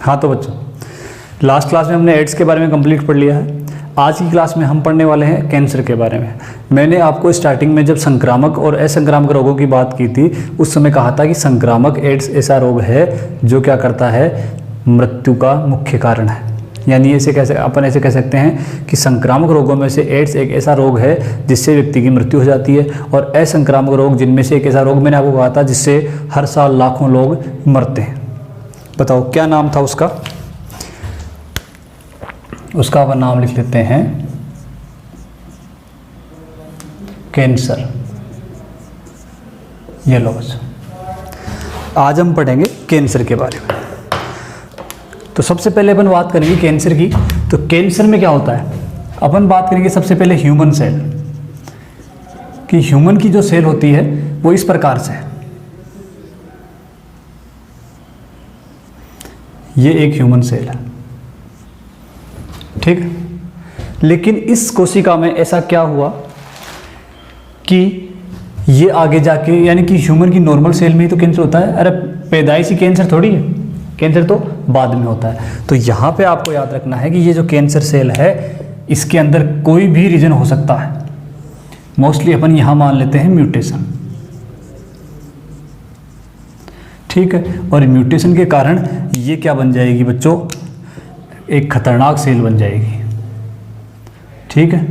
हाँ तो बच्चों, लास्ट क्लास में हमने एड्स के बारे में कंप्लीट पढ़ लिया है। आज की क्लास में हम पढ़ने वाले हैं कैंसर के बारे में। मैंने आपको स्टार्टिंग में जब संक्रामक और असंक्रामक रोगों की बात की थी, उस समय कहा था कि संक्रामक एड्स ऐसा रोग है जो क्या करता है, मृत्यु का मुख्य कारण है। यानी अपन ऐसे कह सकते हैं कि संक्रामक रोगों में से एड्स एक ऐसा रोग है जिससे व्यक्ति की मृत्यु हो जाती है, और असंक्रामक रोग जिनमें से एक ऐसा रोग मैंने आपको कहा था जिससे हर साल लाखों लोग मरते हैं। बताओ क्या नाम था उसका? उसका अपन नाम लिख लेते हैं कैंसर। ये लो बच्चों, आज हम पढ़ेंगे कैंसर के बारे में। तो सबसे पहले अपन बात करेंगे कैंसर की। तो कैंसर में क्या होता है, अपन बात करेंगे सबसे पहले ह्यूमन सेल कि ह्यूमन की जो सेल होती है वो इस प्रकार से है। ये एक ह्यूमन सेल है, ठीक। लेकिन इस कोशिका में ऐसा क्या हुआ कि ये आगे जाके, यानी कि ह्यूमन की नॉर्मल सेल में ही तो कैंसर होता है। अरे पैदाइशी कैंसर थोड़ी है, कैंसर तो बाद में होता है। तो यहाँ पे आपको याद रखना है कि ये जो कैंसर सेल है इसके अंदर कोई भी रीजन हो सकता है। मोस्टली अपन यहाँ मान लेते हैं म्यूटेशन, ठीक है। और म्यूटेशन के कारण ये क्या बन जाएगी बच्चों, एक खतरनाक सेल बन जाएगी, ठीक है।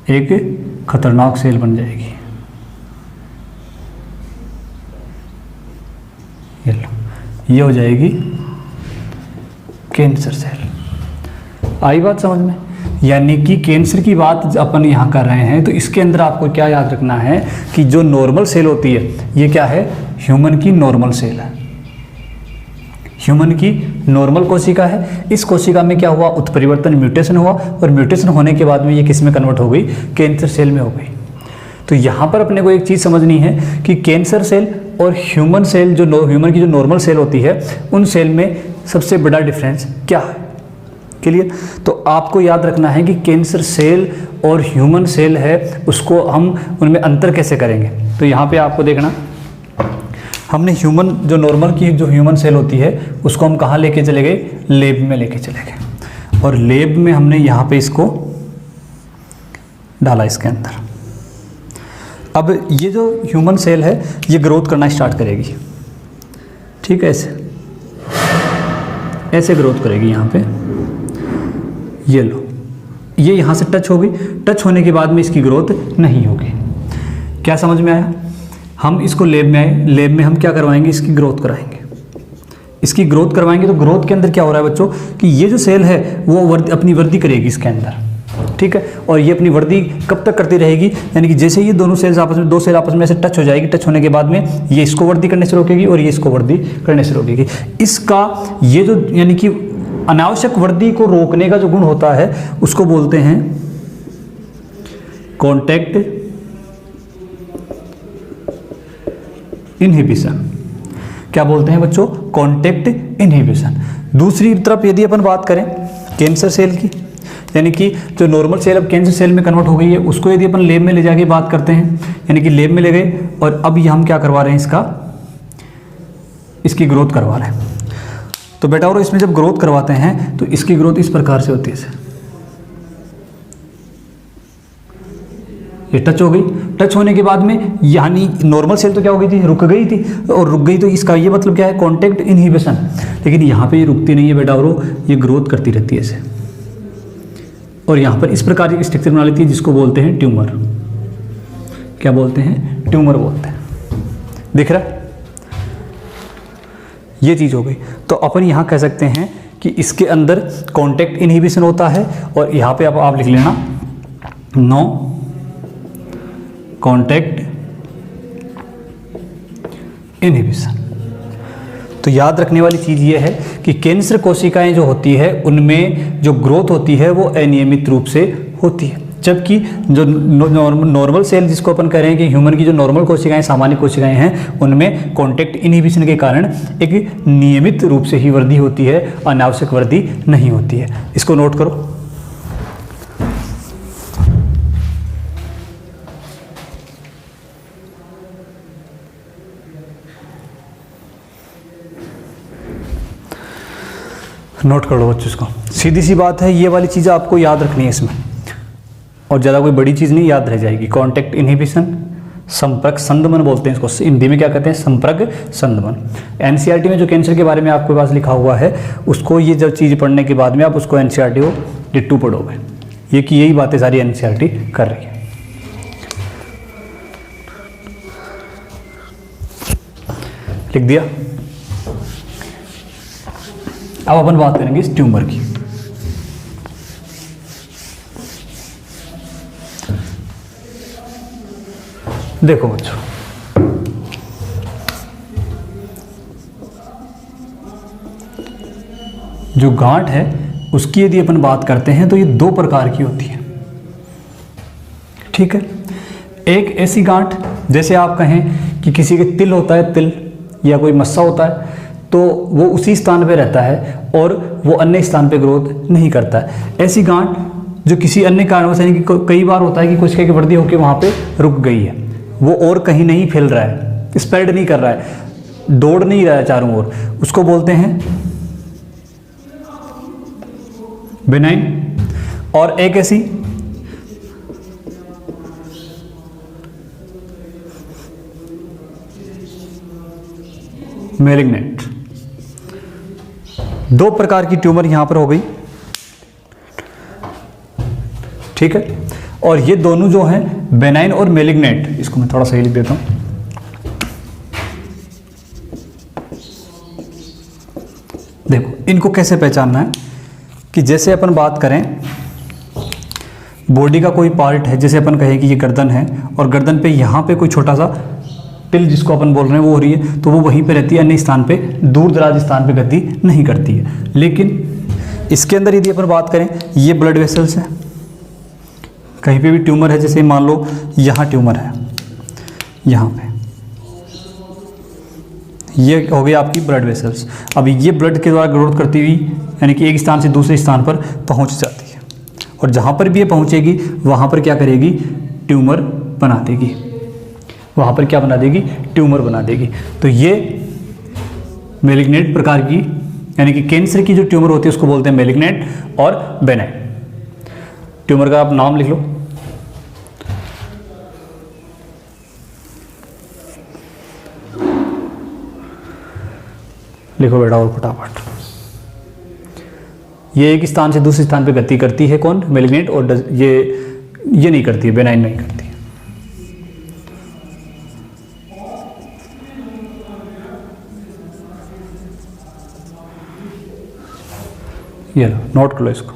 एक खतरनाक सेल बन जाएगी। ये लो, ये हो जाएगी कैंसर सेल। आई बात समझ में? यानी कि कैंसर की बात अपन यहाँ कर रहे हैं, तो इसके अंदर आपको क्या याद रखना है कि जो नॉर्मल सेल होती है ये क्या है, ह्यूमन की नॉर्मल सेल है। ह्यूमन की नॉर्मल कोशिका है। इस कोशिका में क्या हुआ, उत्परिवर्तन, म्यूटेशन हुआ, और म्यूटेशन होने के बाद में ये किस में कन्वर्ट हो गई, कैंसर सेल में हो गई। तो यहाँ पर अपने को एक चीज़ समझनी है कि कैंसर सेल और ह्यूमन सेल, जो ह्यूमन की जो नॉर्मल सेल होती है, उन सेल में सबसे बड़ा डिफरेंस क्या है। क्लियर? तो आपको याद रखना है कि कैंसर सेल और ह्यूमन सेल है, उसको हम उनमें अंतर कैसे करेंगे। तो यहाँ पे आपको देखना, हमने ह्यूमन जो नॉर्मल की जो ह्यूमन सेल होती है उसको हम कहाँ लेके चले गए, लैब में लेके चले गए, और लैब में हमने यहाँ पे इसको डाला इसके अंदर। अब ये जो ह्यूमन सेल है ये ग्रोथ करना स्टार्ट करेगी, ठीक है। ऐसे ग्रोथ करेगी यहाँ पे। ये लो, ये यहाँ से टच होगी, टच होने के बाद में इसकी ग्रोथ नहीं होगी। क्या समझ में आया? हम इसको लैब में आए, लैब में हम क्या करवाएंगे, इसकी ग्रोथ कराएंगे। इसकी ग्रोथ करवाएंगे तो ग्रोथ के अंदर क्या हो रहा है बच्चों कि ये जो सेल है वो अपनी वृद्धि करेगी इसके अंदर, ठीक है। और ये अपनी वृद्धि कब तक करती रहेगी, यानी कि जैसे ये दोनों सेल्स आपस में, दो सेल आपस में ऐसे टच हो जाएगी, टच होने के बाद में ये इसको वृद्धि करने से रोकेगी और ये इसको वृद्धि करने से रोकेगी। इसका ये जो यानी कि अनावश्यक वृद्धि को रोकने का जो गुण होता है उसको बोलते हैं कॉन्टैक्ट इनहिबिशन। क्या बोलते हैं बच्चों, कॉन्टैक्ट इनहिबिशन। दूसरी तरफ यदि अपन बात करें कैंसर सेल की, यानी कि जो नॉर्मल सेल अब कैंसर सेल में कन्वर्ट हो गई है, उसको यदि अपन लैब में ले जाके बात करते हैं, यानी कि लैब में ले गए और अब ये हम क्या करवा रहे हैं, इसकी ग्रोथ करवा रहे हैं। तो बेटा और इसमें जब ग्रोथ करवाते हैं तो इसकी ग्रोथ इस प्रकार से होती है। ये टच हो गई, टच होने के बाद में यानी नॉर्मल सेल तो क्या हो गई थी, रुक गई थी, और रुक गई तो इसका ये मतलब क्या है, कॉन्टैक्ट इनहिबिशन। लेकिन यहाँ पे ये रुकती नहीं है बेटा, और ये ग्रोथ करती रहती है ऐसे, और यहाँ पर इस प्रकार की स्ट्रक्चर बना लेती है जिसको बोलते हैं ट्यूमर। क्या बोलते हैं, ट्यूमर बोलते हैं। दिख रहा है? ये चीज़ हो गई। तो अपन यहाँ कह सकते हैं कि इसके अंदर कॉन्टैक्ट इनहिबिशन होता है, और यहाँ पे अब आप लिख लेना नो कॉन्टैक्ट इनहिबिशन। तो याद रखने वाली चीज़ ये है कि कैंसर कोशिकाएं जो होती है उनमें जो ग्रोथ होती है वो अनियमित रूप से होती है, जबकि जो नॉर्मल सेल जिसको अपन कह रहे हैं कि ह्यूमन की जो नॉर्मल कोशिकाएं, सामान्य कोशिकाएं हैं, उनमें कॉन्टैक्ट इनहिबिशन के कारण एक नियमित रूप से ही वृद्धि होती है, अनावश्यक वृद्धि नहीं होती है। इसको नोट करो। नोट कर लो बच्चों इसको। सीधी सी बात है, ये वाली चीज़ आपको याद रखनी है इसमें, और ज़्यादा कोई बड़ी चीज़ नहीं, याद रह जाएगी। कॉन्टैक्ट इनहिबिशन, संपर्क संदमन बोलते हैं इसको, हिंदी में क्या कहते हैं, संपर्क संदमन। एनसीईआरटी में जो कैंसर के बारे में आपके पास लिखा हुआ है, उसको ये जब चीज़ पढ़ने के बाद में आप उसको एनसीईआरटी को डिट्टू पढ़ोगे, ये कि यही बातें सारी एनसीईआरटी कर रही है। लिख दिया। अब अपन बात करेंगे इस ट्यूमर की। देखो बच्चों, जो गांठ है उसकी यदि अपन बात करते हैं तो ये दो प्रकार की होती है, ठीक है। एक ऐसी गांठ, जैसे आप कहें कि किसी के तिल होता है, तिल या कोई मस्सा होता है, तो वो उसी स्थान पे रहता है और वो अन्य स्थान पे ग्रोथ नहीं करता है। ऐसी गांठ जो किसी अन्य कारणवश, यानी कि कई बार होता है कि कोशिका की वृद्धि होकर वहाँ पे रुक गई है, वो और कहीं नहीं फैल रहा है, स्प्रेड नहीं कर रहा है, दौड़ नहीं रहा है चारों ओर, उसको बोलते हैं बेनाइन। और एक ऐसी मैलिग्नेंट। दो प्रकार की ट्यूमर यहां पर हो गई, ठीक है। और ये दोनों जो हैं बेनाइन और मैलिग्नेंट, इसको मैं थोड़ा सही लिख देता हूं। देखो इनको कैसे पहचानना है कि जैसे अपन बात करें बॉडी का कोई पार्ट है, जैसे अपन कहें कि ये गर्दन है और गर्दन पे यहाँ पे कोई छोटा सा टिल जिसको अपन बोल रहे हैं वो हो रही है, तो वो वहीं पे रहती है, अन्य स्थान पे, दूर दराज स्थान पे गति नहीं करती है। लेकिन इसके अंदर यदि अपन बात करें, ये ब्लड वेसल्स है, कहीं पे भी ट्यूमर है, जैसे मान लो यहाँ ट्यूमर है, यहाँ पे ये हो गई आपकी ब्लड वेसल्स। अब ये ब्लड के द्वारा ग्रोथ करती हुई, यानी कि एक स्थान से दूसरे स्थान पर पहुंच जाती है, और जहाँ पर भी ये पहुँचेगी वहाँ पर क्या करेगी, ट्यूमर बना देगी, वहाँ पर क्या बना देगी, ट्यूमर बना देगी। तो ये मैलिग्नेंट प्रकार की, यानी कि कैंसर की जो ट्यूमर होती है उसको बोलते हैं मैलिग्नेंट और बेनाइन। ट्यूमर का आप नाम लिख लो, लिखो बेटा और फटाफट। ये एक स्थान से दूसरे स्थान पे गति करती है कौन, मैलिग्नेंट, और ये नहीं करती है, बेनाइन नहीं करती है। ये नोट कर लो इसको।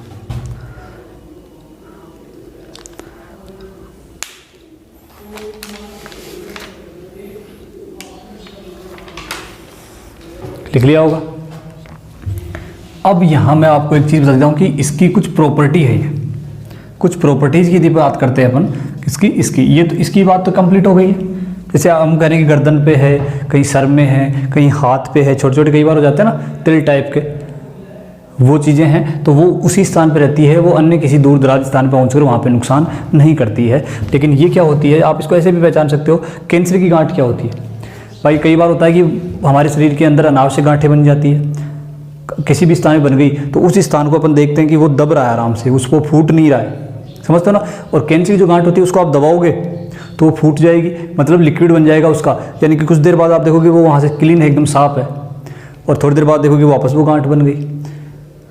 लिख लिया होगा। अब यहां मैं आपको एक चीज बता देता हूं कि इसकी कुछ प्रॉपर्टी है, ये कुछ प्रॉपर्टीज की यदि बात करते हैं अपन, इसकी ये तो इसकी बात तो कंप्लीट हो गई है। जैसे हम कह रहे हैं कि गर्दन पे है, कहीं सर में है, कहीं हाथ पे है, छोटे छोटे कई बार हो जाते हैं ना तिल टाइप के, वो चीज़ें हैं, तो वो उसी स्थान पे रहती है, वो अन्य किसी दूर दराज स्थान पे पहुँचकर वहाँ पे नुकसान नहीं करती है। लेकिन ये क्या होती है, आप इसको ऐसे भी पहचान सकते हो, कैंसर की गांठ क्या होती है भाई। कई बार होता है कि हमारे शरीर के अंदर अनावश्यक गांठें बन जाती है, किसी भी स्थान में बन गई, तो उस स्थान को अपन देखते हैं कि वो दब रहा है आराम से, उसको फूट नहीं रहा है, समझते हो ना। और कैंसर की जो गांठ होती है उसको आप दबाओगे तो वो फूट जाएगी, मतलब लिक्विड बन जाएगा उसका, यानी कि कुछ देर बाद आप देखोगे वो वहाँ से क्लीन है, एकदम साफ है, और थोड़ी देर बाद देखोगे वापस वो गांठ बन गई।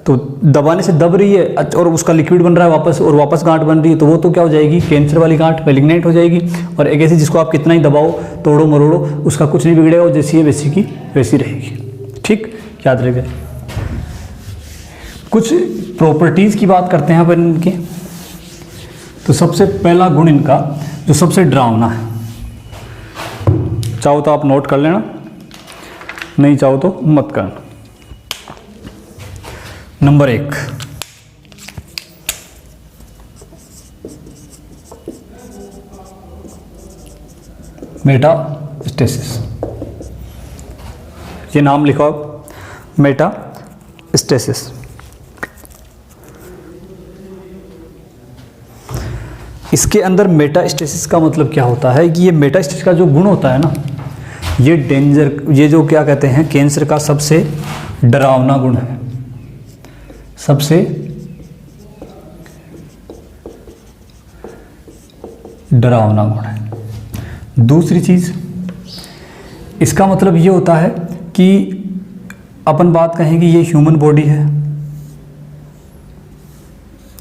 तो दबाने से दब रही है और उसका लिक्विड बन रहा है वापस, और वापस गांठ बन रही है, तो वो तो क्या हो जाएगी, कैंसर वाली गांठ, मैलिग्नेंट हो जाएगी। और एक ऐसी जिसको आप कितना ही दबाओ, तोड़ो मरोड़ो, उसका कुछ नहीं बिगड़ेगा, और जैसी है वैसी की वैसी रहेगी। ठीक, याद रखिए। कुछ प्रॉपर्टीज की बात करते हैं अपन इनकी। तो सबसे पहला गुण इनका जो सबसे डरावना है, चाहो तो आप नोट कर लेना, नहीं चाहो तो मत करना। Number 1, metastasis. ये नाम लिखो आप, मेटास्टेसिस। इसके अंदर मेटास्टेसिस का मतलब क्या होता है कि ये मेटास्टेसिस का जो गुण होता है ना, ये डेंजर, ये जो क्या कहते हैं कैंसर का सबसे डरावना गुण है। सबसे डरावना गुण है। दूसरी चीज, इसका मतलब ये होता है कि अपन बात कहें कि ये ह्यूमन बॉडी है,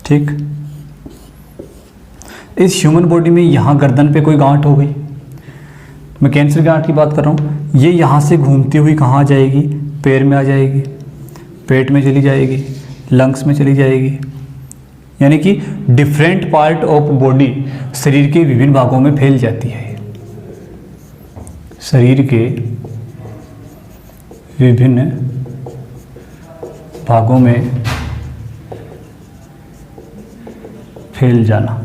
ठीक। इस ह्यूमन बॉडी में यहाँ गर्दन पे कोई गांठ हो गई, मैं कैंसर गांठ की बात कर रहा हूँ, ये यहाँ से घूमती हुई कहाँ जाएगी, पैर में आ जाएगी, पेट में चली जाएगी, लंग्स में चली जाएगी, यानी कि डिफरेंट पार्ट ऑफ बॉडी, शरीर के विभिन्न भागों में फैल जाती है। शरीर के विभिन्न भागों में फैल जाना,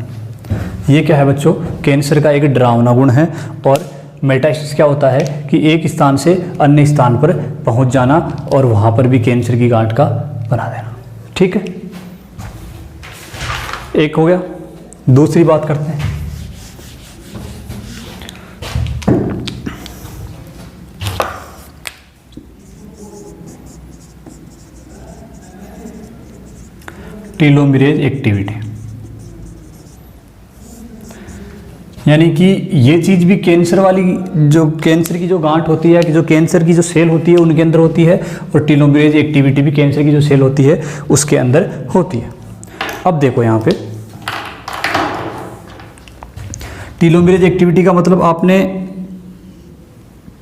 ये क्या है बच्चों, कैंसर का एक डरावना गुण है। और मेटास्टेसिस क्या होता है कि एक स्थान से अन्य स्थान पर पहुंच जाना और वहां पर भी कैंसर की गांठ का बना देना, ठीक है। एक हो गया। दूसरी बात करते हैं, टीलोमेरेज एक्टिविटी, यानी कि ये चीज़ भी कैंसर वाली, जो कैंसर की जो गांठ होती है, कि जो कैंसर की जो सेल होती है उनके अंदर होती है, और टीलोमेरेज एक्टिविटी भी कैंसर की जो सेल होती है उसके अंदर होती है। अब देखो यहाँ पे टीलोमेरेज एक्टिविटी का मतलब, आपने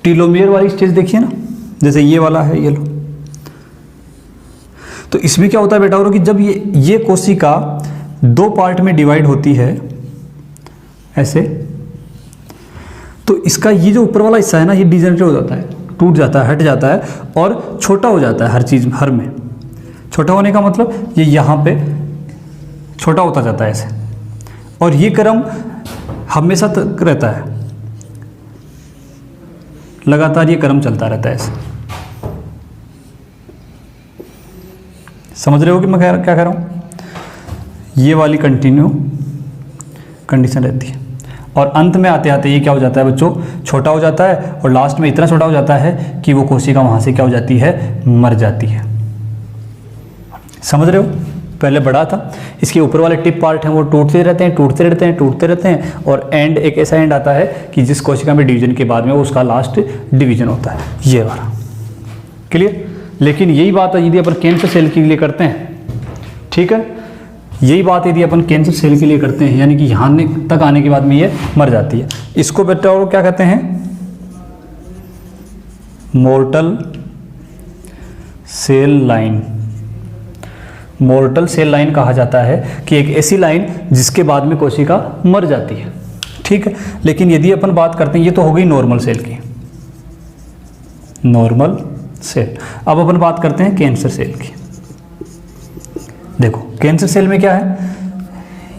टीलोमेयर वाली स्टेज देखी है ना, जैसे ये वाला है, ये लो, तो इसमें क्या होता है बेटा कि जब ये कोशिका दो पार्ट में डिवाइड होती है ऐसे, तो इसका ये जो ऊपर वाला हिस्सा है ना, ये डिजेनरेट हो जाता है, टूट जाता है, हट जाता है और छोटा हो जाता है। हर चीज हर में छोटा होने का मतलब ये यहाँ पे छोटा होता जाता है ऐसे, और ये क्रम हमेशा तक रहता है, लगातार ये क्रम चलता रहता है ऐसे। समझ रहे हो कि मैं क्या कह रहा हूँ, ये वाली कंटिन्यू कंडीशन रहती है, और अंत में आते आते ये क्या हो जाता है बच्चों, छोटा हो जाता है, और लास्ट में इतना छोटा हो जाता है कि वो कोशिका वहां से क्या हो जाती है, मर जाती है। समझ रहे हो, पहले बड़ा था, इसके ऊपर वाले टिप पार्ट हैं वो टूटते रहते हैं, टूटते रहते हैं, टूटते रहते हैं, और एंड एक ऐसा एंड आता है कि जिस कोशिका में डिवीजन के बाद में उसका लास्ट डिवीजन होता है, ये वाला। क्लियर। लेकिन यही बात यदि अपन कैंसर सेल के लिए करते हैं, ठीक है, यही बात यदि अपन कैंसर सेल के लिए करते हैं, यानी कि यहाँ तक आने के बाद में ये मर जाती है। इसको बेटा और क्या कहते हैं, mortal cell line. Mortal cell line कहा जाता है कि एक ऐसी लाइन जिसके बाद में कोशिका मर जाती है, ठीक है। लेकिन यदि अपन बात करते हैं, ये तो हो गई नॉर्मल सेल की, नॉर्मल सेल। अब अपन बात करते हैं कैंसर सेल की। देखो कैंसर सेल में क्या है,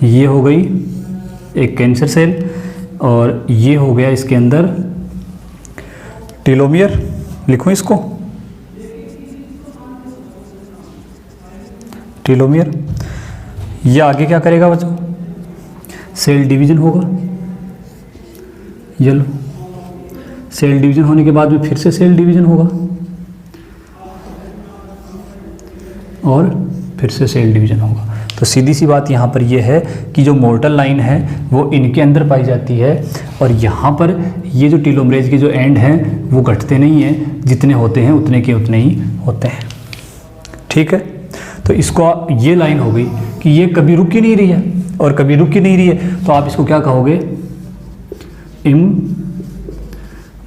ये हो गई एक कैंसर सेल, और ये हो गया इसके अंदर टीलोमियर, लिखो इसको टीलोमियर। ये आगे क्या करेगा बच्चों, सेल डिवीजन होगा, ये लो, सेल डिवीजन होने के बाद में फिर से सेल डिवीजन होगा, और फिर से सेल डिवीजन होगा। तो सीधी सी बात यहाँ पर यह है कि जो मोर्टल लाइन है वो इनके अंदर पाई जाती है, और यहाँ पर ये जो टीलोमरेज के जो एंड हैं वो घटते नहीं हैं, जितने होते हैं उतने के उतने ही होते हैं, ठीक है। तो इसको ये लाइन हो गई कि ये कभी रुक ही नहीं रही है और कभी रुक ही नहीं रही है, तो आप इसको क्या कहोगे,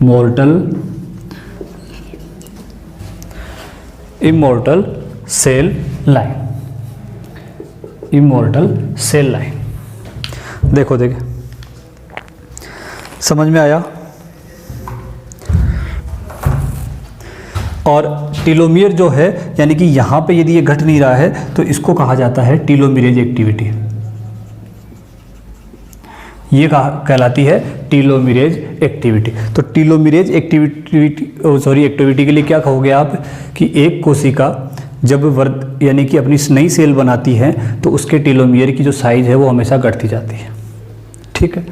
immortal cell line, immortal cell line. देखो समझ में आया। और टीलोमियर जो है, यानी कि यहाँ पे यदि ये घट नहीं रहा है तो इसको कहा जाता है टीलोमेरेज एक्टिविटी। ये कहलाती है टीलोमेरेज एक्टिविटी। तो टीलोमेरेज एक्टिविटी के लिए क्या कहोगे आप कि एक कोशिका जब यानी कि अपनी नई सेल बनाती है तो उसके टीलोमियर की जो साइज है वो हमेशा घटती जाती है, ठीक है।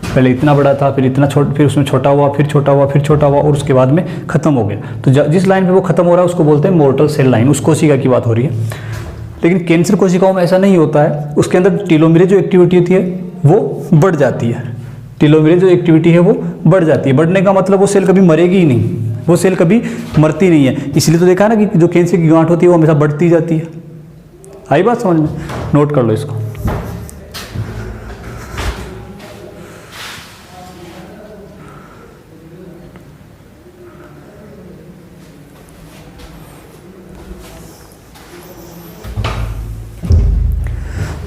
पहले इतना बड़ा था, फिर इतना छोटा, फिर उसमें छोटा हुआ, फिर छोटा हुआ, फिर छोटा हुआ, और उसके बाद में खत्म हो गया। तो जिस लाइन पे वो खत्म हो रहा है उसको बोलते हैं मोर्टल सेल लाइन, उस कोशिका की बात हो रही है। लेकिन कैंसर कोशिकाओं में ऐसा नहीं होता है, उसके अंदर टीलोमेरेज जो एक्टिविटी होती है वो बढ़ जाती है। टीलोमेरेज जो एक्टिविटी है वो बढ़ जाती है। बढ़ने का मतलब वो सेल कभी मरेगी ही नहीं, वो सेल कभी मरती नहीं है। इसलिए तो देखा है ना कि जो कैंसर की गांठ होती है वो हमेशा बढ़ती जाती है। आई बात समझ में? नोट कर लो इसको।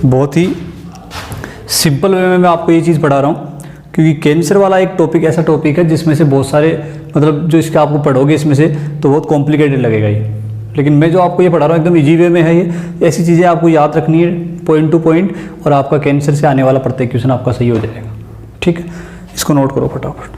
बहुत ही सिंपल वे में मैं आपको ये चीज़ पढ़ा रहा हूँ, क्योंकि कैंसर वाला एक टॉपिक ऐसा टॉपिक है जिसमें से बहुत सारे मतलब जो इसका आपको पढ़ोगे इसमें से तो बहुत कॉम्प्लिकेटेड लगेगा ये, लेकिन मैं जो आपको ये पढ़ा रहा हूँ एकदम इजी वे में है। ये ऐसी चीज़ें आपको याद रखनी है पॉइंट टू पॉइंट, और आपका कैंसर से आने वाला प्रत्येक क्वेश्चन आपका सही हो जाएगा। ठीक है, इसको नोट करो फटाफट।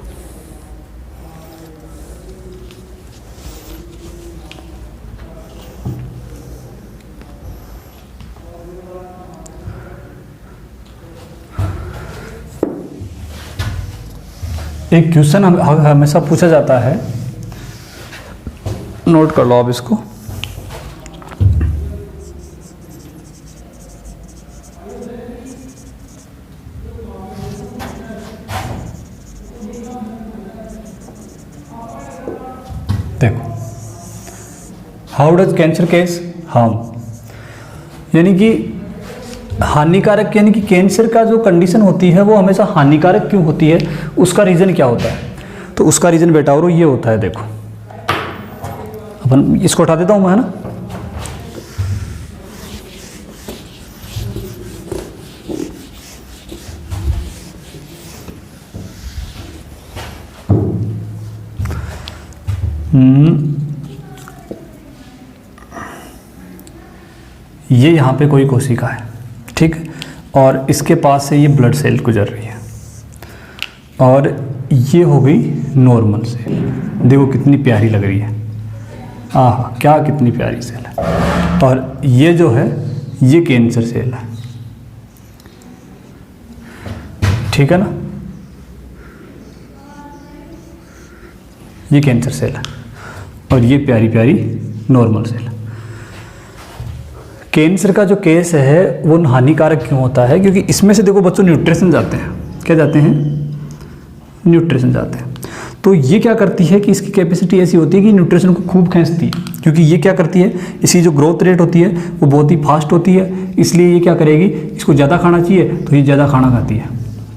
एक क्वेश्चन हमेशा पूछा जाता है, नोट कर लो आप इसको। देखो, how does cancer case harm, यानी कि हानिकारक, यानी कि कैंसर का जो कंडीशन होती है वो हमेशा हानिकारक क्यों होती है, उसका रीज़न क्या होता है? तो उसका रीज़न बेटा और ये होता है, देखो अपन इसको उठा देता हूँ मैं, है ना। ये यहाँ पे कोई कोशिका है, ठीक है, और इसके पास से ये ब्लड सेल गुजर रही है, और ये हो गई नॉर्मल सेल। देखो कितनी प्यारी लग रही है, आहा क्या कितनी प्यारी सेल है। और ये जो है ये कैंसर सेल है, ठीक है ना, ये कैंसर सेल है, और ये प्यारी प्यारी नॉर्मल सेल। कैंसर का जो केस है वो हानिकारक क्यों होता है? क्योंकि इसमें से देखो बच्चों न्यूट्रिशन जाते हैं, क्या जाते हैं? न्यूट्रिशन जाते हैं। तो ये क्या करती है कि इसकी कैपेसिटी ऐसी होती है कि न्यूट्रिशन को खूब खींचती है, क्योंकि ये क्या करती है, इसकी जो ग्रोथ रेट होती है वो बहुत ही फास्ट होती है, इसलिए ये क्या करेगी, इसको ज़्यादा खाना चाहिए तो ये ज़्यादा खाना खाती है,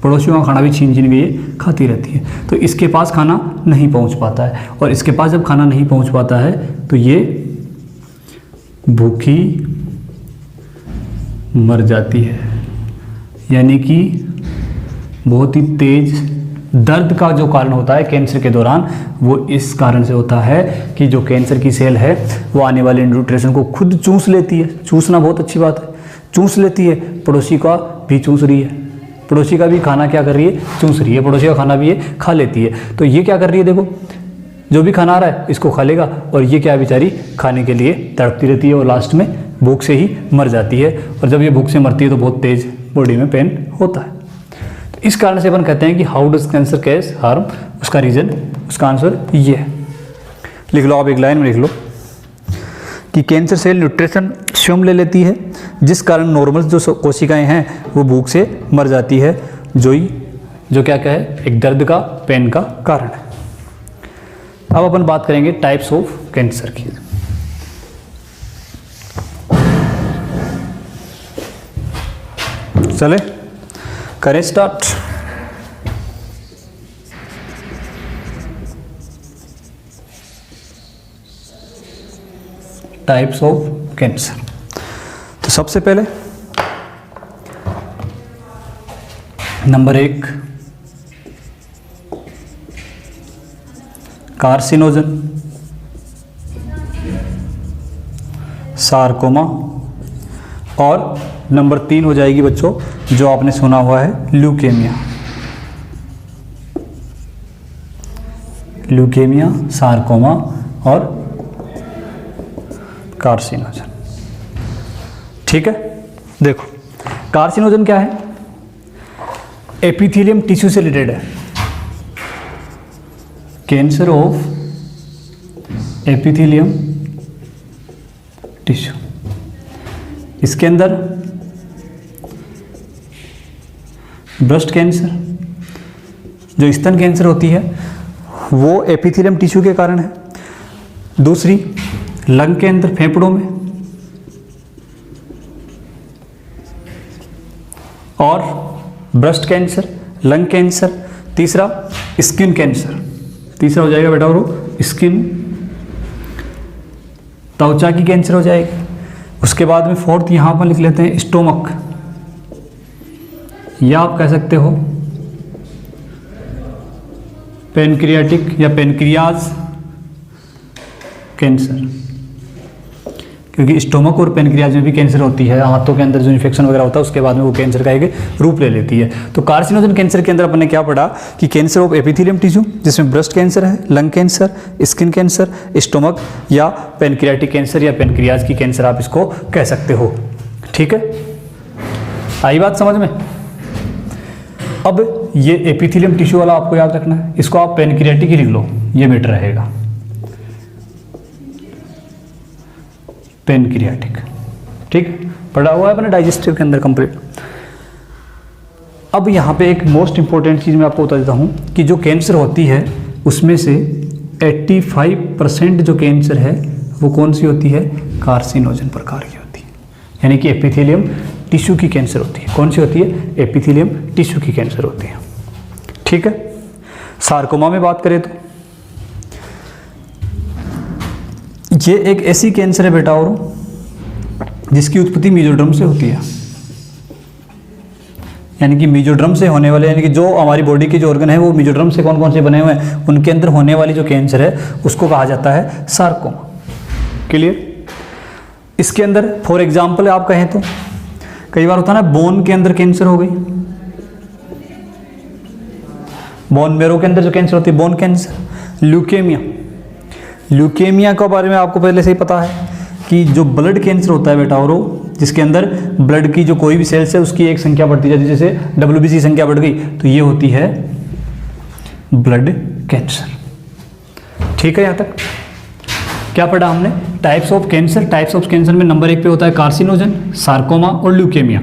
पड़ोसियों का खाना भी छीन छीन के ये खाती रहती है। तो इसके पास खाना नहीं पहुँच पाता है, और इसके पास जब खाना नहीं पहुँच पाता है तो ये भूखी मर जाती है, यानी कि बहुत ही तेज दर्द का जो कारण होता है कैंसर के दौरान वो इस कारण से होता है कि जो कैंसर की सेल है वो आने वाले न्यूट्रिशन को खुद चूस लेती है। चूसना बहुत अच्छी बात है, चूस लेती है, पड़ोसी का भी चूस रही है, पड़ोसी का भी खाना क्या कर रही है, चूस रही है, पड़ोसी का खाना भी ये खा लेती है। तो ये क्या कर रही है, देखो जो भी खाना आ रहा है इसको खा लेगा, और ये क्या बेचारी खाने के लिए तड़पती रहती है और लास्ट में भूख से ही मर जाती है। और जब ये भूख से मरती है तो बहुत तेज बॉडी में पेन होता है। तो इस कारण से अपन कहते हैं कि how does cancer case harm, उसका रीज़न, उसका आंसर ये है। लिख लो आप, एक लाइन में लिख लो कि कैंसर सेल न्यूट्रिशन स्वयं ले लेती है, जिस कारण नॉर्मल जो कोशिकाएं हैं वो भूख से मर जाती है, जो क्या है, एक दर्द का, पेन का कारण है। अब अपन बात करेंगे टाइप्स ऑफ कैंसर की। चले करें स्टार्ट। Types of cancer. तो सबसे पहले नंबर 1 कार्सिनोजन, सार्कोमा, और नंबर 3 हो जाएगी बच्चों जो आपने सुना हुआ है ल्यूकेमिया। ल्यूकेमिया, सार्कोमा और कार्सिनोजन, ठीक है। देखो कार्सिनोजन क्या है, एपिथेलियम टिश्यू से रिलेटेड है, कैंसर ऑफ एपिथेलियम टिश्यू। इसके अंदर ब्रेस्ट कैंसर, जो स्तन कैंसर होती है वो एपिथेलियम टिश्यू के कारण है। दूसरी लंग के अंदर, फेफड़ों में, और ब्रेस्ट कैंसर, लंग कैंसर। तीसरा स्किन कैंसर, तीसरा हो जाएगा बेटा वो स्किन, त्वचा की कैंसर हो जाएगी। उसके बाद में फोर्थ यहां पर लिख लेते हैं स्टोमक, या आप कह सकते हो पेनक्रियाटिक या पेनक्रियाज कैंसर, क्योंकि स्टोमक और पेनक्रियाज में भी कैंसर होती है। हाथों के अंदर जो इन्फेक्शन वगैरह होता है उसके बाद में वो कैंसर का एक रूप ले लेती है। तो कार्सिनोजन कैंसर के अंदर अपन ने क्या पढ़ा कि कैंसर ऑफ एपिथेलियम टिश्यू, जिसमें ब्रेस्ट कैंसर है, lung cancer, skin cancer, stomach या पेनक्रियाटिक कैंसर या पेनक्रियाज की कैंसर आप इसको कह सकते हो। ठीक है, आई बात समझ में। अब ये एपिथेलियम टिश्यू वाला आपको याद रखना है, इसको आप पेनक्रियाटिक ही लिख लो, ये बेटर रहेगा, पेनक्रियाटिक। ठीक, पढ़ा हुआ है अपने डाइजेस्टिव के अंदर कंप्लीट। अब यहाँ पे एक मोस्ट इंपॉर्टेंट चीज़ मैं आपको बता देता हूँ कि जो कैंसर होती है उसमें से 85% जो कैंसर है वो कौन सी होती है, कार्सिनोजन प्रकार की होती है, यानी कि एपिथेलियम टिश्यू की कैंसर होती है। कौन सी होती है, एपिथेलियम टिश्यू की कैंसर होती है। ठीक है, सार्कोमा में बात करें तो ये एक ऐसी कैंसर है बेटा और जिसकी उत्पत्ति मेसोडर्म से होती है, यानी कि मेसोडर्म से होने वाले, यानी कि जो हमारी बॉडी के जो ऑर्गन है वो मेसोडर्म से कौन कौन से बने हुए हैं, उनके अंदर होने वाली जो कैंसर है उसको कहा जाता है सार्कोमा। क्लियर। इसके अंदर फॉर एग्जाम्पल आप कहें तो कई बार होता है ना, बोन के अंदर कैंसर हो गई, बोन मैरो के अंदर जो कैंसर होती है बोन कैंसर। ल्यूकेमिया, ल्यूकेमिया के बारे में आपको पहले से ही पता है कि जो ब्लड कैंसर होता है बेटा और जिसके अंदर ब्लड की जो कोई भी सेल्स है उसकी एक संख्या बढ़ती जाती है, जैसे WBC संख्या बढ़ गई तो ये होती है ब्लड कैंसर। ठीक है, यहाँ तक क्या पढ़ा हमने, types of cancer. Types of cancer में नंबर 1 पे होता है कार्सिनोजन, सार्कोमा और ल्यूकेमिया।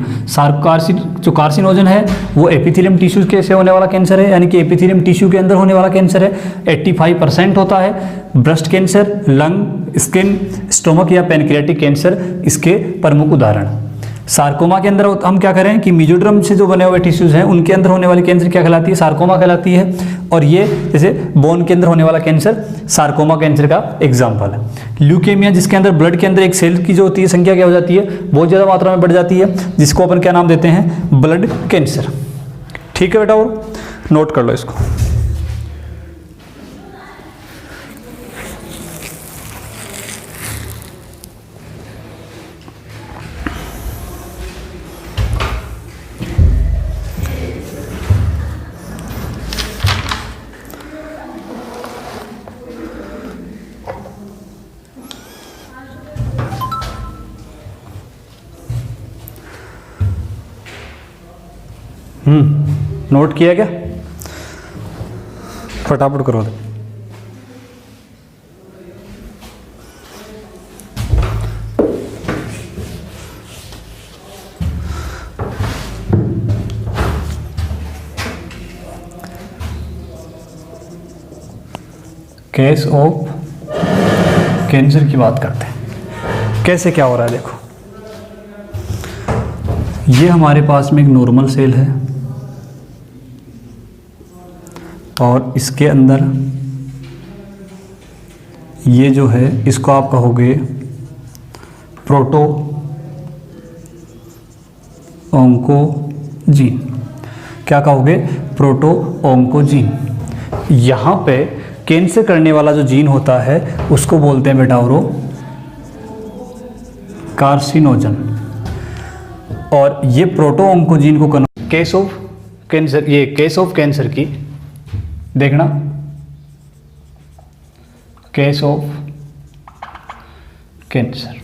जो कार्सिनोजन है वो एपिथेलियम टिश्यू के से होने वाला कैंसर है, यानी कि एपिथेलियम टिश्यू के अंदर होने वाला कैंसर है, 85% होता है। Breast cancer, lung, skin, stomach या पेनक्रियाटिक कैंसर इसके प्रमुख उदाहरण। सार्कोमा के अंदर हम क्या करें कि मेसोडर्म से जो बने हुए टिश्यूज हैं उनके अंदर होने वाली कैंसर क्या कहलाती है, सार्कोमा कहलाती है। और ये जैसे बोन के अंदर होने वाला कैंसर सार्कोमा कैंसर का एग्जाम्पल है। ल्यूकेमिया जिसके अंदर ब्लड के अंदर एक सेल की जो होती है संख्या क्या हो जाती है, बहुत ज़्यादा मात्रा में बढ़ जाती है, जिसको अपन क्या नाम देते हैं, ब्लड कैंसर। ठीक है बेटा, और नोट कर लो इसको। नोट किया क्या, फटाफट करो। केस ऑफ कैंसर की बात करते हैं, कैसे क्या हो रहा है। देखो ये हमारे पास में एक नॉर्मल सेल है और इसके अंदर ये जो है इसको आप कहोगे प्रोटो ऑन्कोजीन। क्या कहोगे, प्रोटो ऑन्कोजीन। यहाँ पे कैंसर करने वाला जो जीन होता है उसको बोलते हैं बेटा और कार्सिनोजन। और ये प्रोटो ऑन्कोजीन को केस ऑफ कैंसर, ये केस ऑफ कैंसर की देखना, केस ऑफ कैंसर,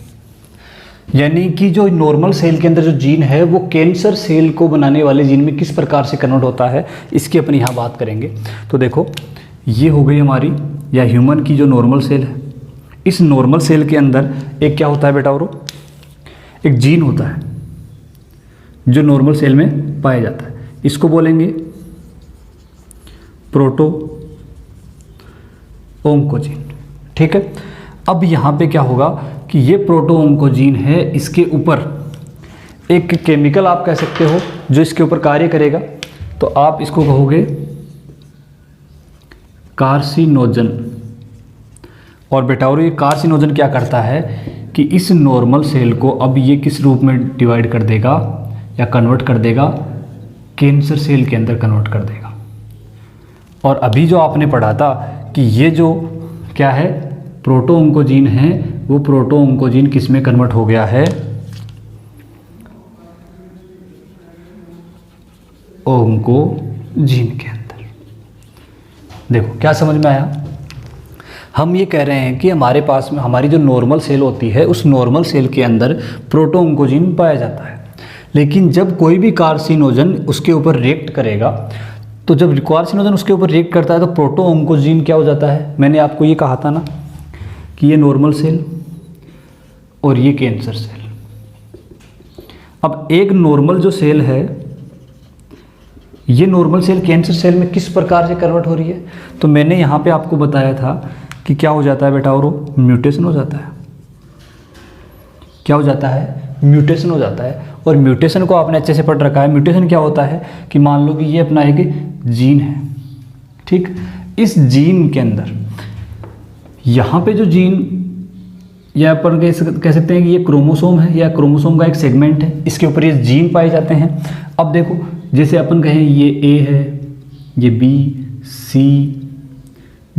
यानी कि जो नॉर्मल सेल के अंदर जो जीन है वो कैंसर सेल को बनाने वाले जीन में किस प्रकार से कन्वर्ट होता है, इसकी अपन यहाँ बात करेंगे। तो देखो ये हो गई हमारी या ह्यूमन की जो नॉर्मल सेल है। इस नॉर्मल सेल के अंदर एक क्या होता है बेटा और एक जीन होता है जो नॉर्मल सेल में पाया जाता है, इसको बोलेंगे प्रोटो ओंकोजीन। ठीक है, अब यहाँ पे क्या होगा कि ये प्रोटो ओंकोजीन है, इसके ऊपर एक केमिकल आप कह सकते हो जो इसके ऊपर कार्य करेगा, तो आप इसको कहोगे कार्सिनोजन। और बेटा और ये कार्सिनोजन क्या करता है कि इस नॉर्मल सेल को अब ये किस रूप में डिवाइड कर देगा या कन्वर्ट कर देगा, कैंसर सेल के अंदर कन्वर्ट कर देगा। और अभी जो आपने पढ़ा था कि ये जो क्या है प्रोटो ओंकोजीन है, वो प्रोटो ओंकोजीन किस में कन्वर्ट हो गया है, ओंकोजीन के अंदर। देखो क्या समझ में आया, हम ये कह रहे हैं कि हमारे पास में हमारी जो नॉर्मल सेल होती है उस नॉर्मल सेल के अंदर प्रोटो ओंकोजीन पाया जाता है, लेकिन जब कोई भी कार्सिनोजन उसके ऊपर रिएक्ट करेगा, तो जब कार्सिनोजन उसके ऊपर रिएक्ट करता है तो प्रोटो ओंकोजीन क्या हो जाता है, मैंने आपको ये कहा था ना कि ये नॉर्मल सेल और ये कैंसर सेल। अब एक नॉर्मल जो सेल है, ये नॉर्मल सेल कैंसर सेल में किस प्रकार से कन्वर्ट हो रही है, तो मैंने यहाँ पे आपको बताया था कि क्या हो जाता है बेटा, और वो म्यूटेशन हो जाता है। क्या हो जाता है, म्यूटेशन हो जाता है। और म्यूटेशन को आपने अच्छे से पढ़ रखा है। म्यूटेशन क्या होता है कि मान लो कि ये अपना एक जीन है, ठीक, इस जीन के अंदर यहाँ पे जो जीन, या अपन कह सकते हैं कि ये क्रोमोसोम है या क्रोमोसोम का एक सेगमेंट है, इसके ऊपर ये जीन पाए जाते हैं। अब देखो जैसे अपन कहें ये ए है, ये बी, सी,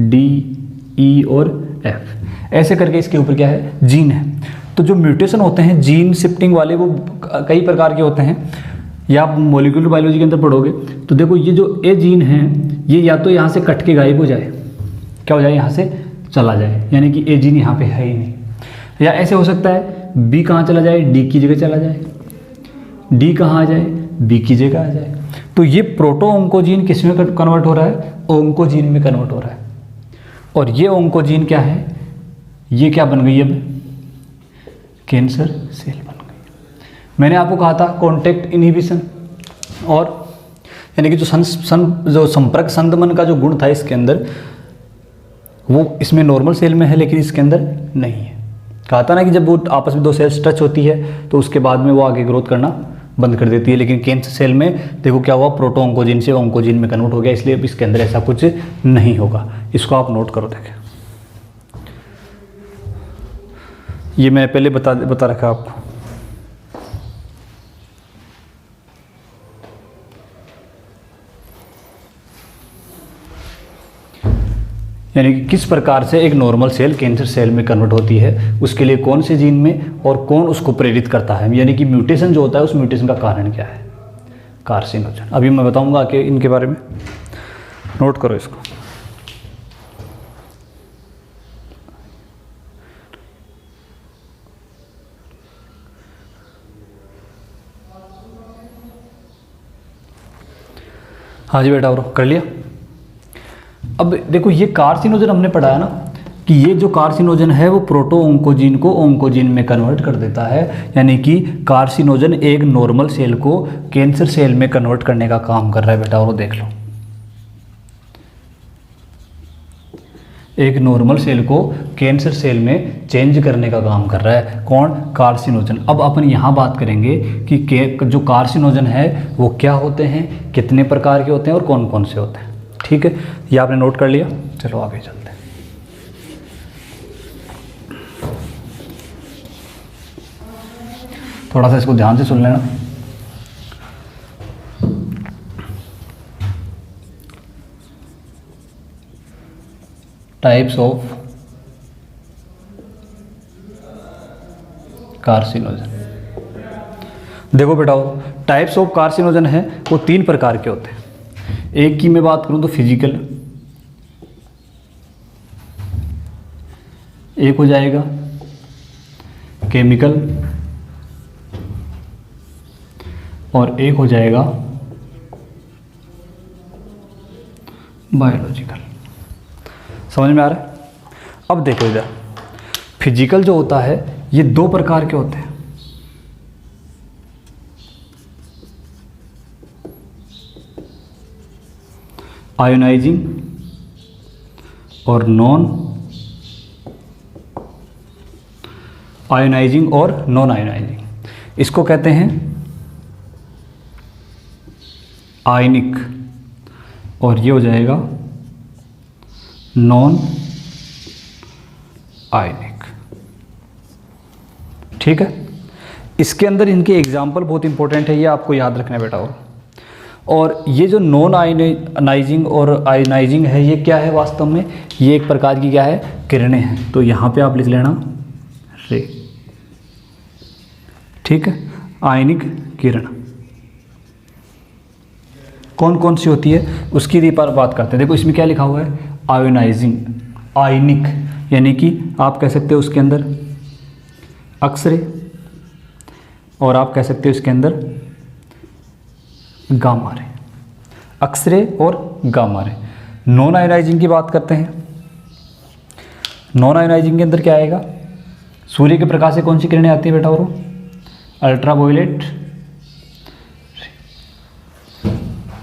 डी, ई और एफ, ऐसे करके इसके ऊपर क्या है, जीन है। तो जो म्यूटेशन होते हैं जीन शिफ्टिंग वाले, वो कई प्रकार के होते हैं, या आप मॉलिक्यूलर बायोलॉजी के अंदर पढ़ोगे तो देखो ये जो ए जीन है ये या तो यहाँ से कट के गायब हो जाए, क्या हो जाए, यहाँ से चला जाए, यानी कि ए जीन यहाँ पे है ही नहीं। या ऐसे हो सकता है बी कहाँ चला जाए, डी की जगह चला जाए, डी कहाँ आ जाए, बी की जगह आ जाए। तो ये प्रोटो ओंकोजीन किस में कन्वर्ट हो रहा है, ओंकोजीन में कन्वर्ट हो रहा है। और ये ओंकोजीन क्या है, ये क्या बन गई, अब कैंसर सेल बन गई। मैंने आपको कहा था कॉन्टैक्ट इनहिबिशन, और यानी कि जो संपर्क संदमन का जो गुण था इसके अंदर, वो इसमें नॉर्मल सेल में है लेकिन इसके अंदर नहीं है। कहा था ना कि जब वो आपस में दो सेल्स टच होती है तो उसके बाद में वो आगे ग्रोथ करना बंद कर देती है, लेकिन कैंसर सेल में देखो क्या हुआ, प्रोटो ओंकोजीन से ओंकोजीन में कन्वर्ट हो गया, इसलिए अब इसके अंदर ऐसा कुछ नहीं होगा। इसको आप नोट करो। देखें ये मैंने पहले बता रखा आपको। यानी कि किस प्रकार से एक नॉर्मल सेल कैंसर सेल में कन्वर्ट होती है, उसके लिए कौन से जीन में और कौन उसको प्रेरित करता है, यानी कि म्यूटेशन जो होता है उस म्यूटेशन का कारण क्या है, कार्सिनोजन। अभी मैं बताऊंगा कि इनके बारे में, नोट करो इसको। हाँ जी बेटा, और कर लिया। अब देखो ये कार्सिनोजन हमने पढ़ा है ना कि ये जो कार्सिनोजन है वो प्रोटो ओंकोजीन को ओंकोजीन में कन्वर्ट कर देता है, यानी कि कार्सिनोजन एक नॉर्मल सेल को कैंसर सेल में कन्वर्ट करने का काम कर रहा है बेटा। और देख लो, एक नॉर्मल सेल को कैंसर सेल में चेंज करने का काम कर रहा है कौन, कार्सिनोजन। अब अपन यहाँ बात करेंगे कि जो कार्सिनोजन है वो क्या होते हैं, कितने प्रकार के होते हैं और कौन कौन से होते हैं। ठीक है, ये आपने नोट कर लिया। चलो आगे चलते हैं। थोड़ा सा इसको ध्यान से सुन लेना। Types of carcinogen. देखो बेटा, टाइप्स ऑफ कार्सिनोजन है वो 3 प्रकार के होते हैं। एक की मैं बात करूं तो फिजिकल, एक हो जाएगा केमिकल, और एक हो जाएगा बायोलॉजिकल। समझ में आ रहा है? अब देखो इधर, फिजिकल जो होता है ये 2 प्रकार के होते हैं। आयोनाइजिंग और नॉन आयोनाइजिंग और नॉन आयोनाइजिंग, इसको कहते हैं आयनिक, और ये हो जाएगा नॉन आयनिक। ठीक है, इसके अंदर इनके एग्जाम्पल बहुत इंपॉर्टेंट है, ये आपको याद रखना बेटा। और ये जो नॉन आयनाइजिंग और आयनाइजिंग है, ये क्या है वास्तव में, ये एक प्रकार की क्या है, किरणें हैं। तो यहाँ पे आप लिख लेना रे। ठीक है, आयनिक किरण कौन कौन सी होती है उसकी भी पर बात करते हैं। देखो इसमें क्या लिखा हुआ है, आयोनाइजिंग, आयनिक, यानी कि आप कह सकते हो उसके अंदर अक्सरे, और आप कह सकते हो इसके अंदर गामा रे, अक्सरे और गामा रे। नॉन आयोनाइजिंग की बात करते हैं। नॉन आयोनाइजिंग के अंदर क्या आएगा, सूर्य के प्रकाश से कौन सी किरणें आती है बेटा, और अल्ट्रावायलेट।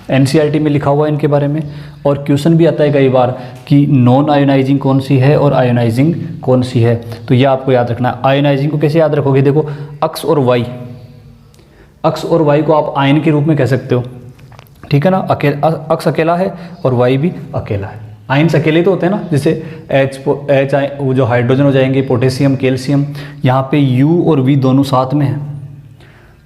एनसीईआरटी में लिखा हुआ है इनके बारे में, और क्वेश्चन भी आता है कई बार कि नॉन आयोनाइजिंग कौन सी है और आयोनाइजिंग कौन सी है, तो ये आपको याद रखना है। आयोनाइजिंग को कैसे याद रखोगे, देखो अक्स और वाई, अक्स और वाई को आप आयन के रूप में कह सकते हो। ठीक है ना, अक्स अकेला है और वाई भी अकेला है। आयन्स अकेले तो होते हैं ना, जैसे एच वो जो हाइड्रोजन हो जाएंगे, पोटेशियम, कैल्शियम, यहाँ पे यू और वी दोनों साथ में है,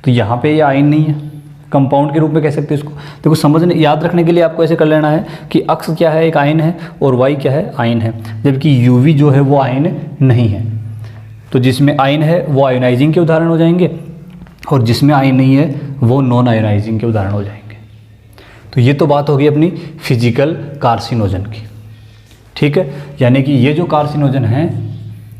तो यहाँ पे ये आयन नहीं है, कंपाउंड के रूप में कह सकते हैं इसको। देखो समझने याद रखने के लिए आपको ऐसे कर लेना है कि अक्स क्या है, एक आयन है, और वाई क्या है, आयन है, जबकि यूवी जो है वो आयन नहीं है। तो जिसमें आयन है वो आयोनाइजिंग के उदाहरण हो जाएंगे, और जिसमें आयन नहीं है वो नॉन आयोनाइजिंग के उदाहरण हो जाएंगे। तो ये तो बात होगी अपनी फिजिकल कार्सिनोजन की। ठीक है, यानी कि ये जो कार्सिनोजन हैं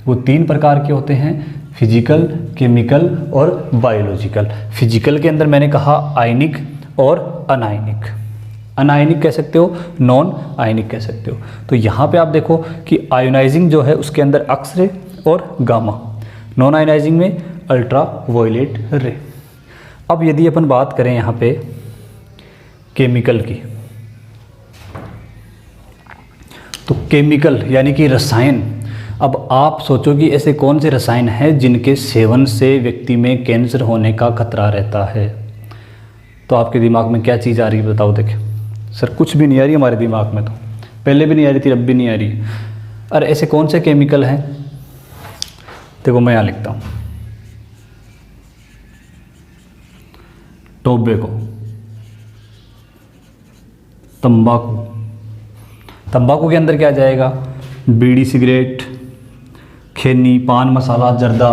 वो 3 प्रकार के होते हैं, फिजिकल, केमिकल और बायोलॉजिकल। फिजिकल के अंदर मैंने कहा आयनिक और अनायनिक, अनायनिक कह सकते हो, नॉन आयनिक कह सकते हो। तो यहाँ पे आप देखो कि आयोनाइजिंग जो है उसके अंदर एक्सरे और गामा, नॉन आयोनाइजिंग में अल्ट्रा वायलेट रे। अब यदि अपन बात करें यहाँ पे केमिकल की, तो केमिकल यानी कि रसायन। अब आप सोचो कि ऐसे कौन से रसायन हैं जिनके सेवन से व्यक्ति में कैंसर होने का खतरा रहता है। तो आपके दिमाग में क्या चीज़ आ रही है बताओ। देखें सर, कुछ भी नहीं आ रही हमारे दिमाग में, तो पहले भी नहीं आ रही थी, अब भी नहीं आ रही। अरे ऐसे कौन से केमिकल हैं, देखो मैं यहाँ लिखता हूँ, टोबैको, तंबाकू। तंबाकू के अंदर क्या जाएगा, बीड़ी, सिगरेट, खैनी, पान मसाला, जर्दा,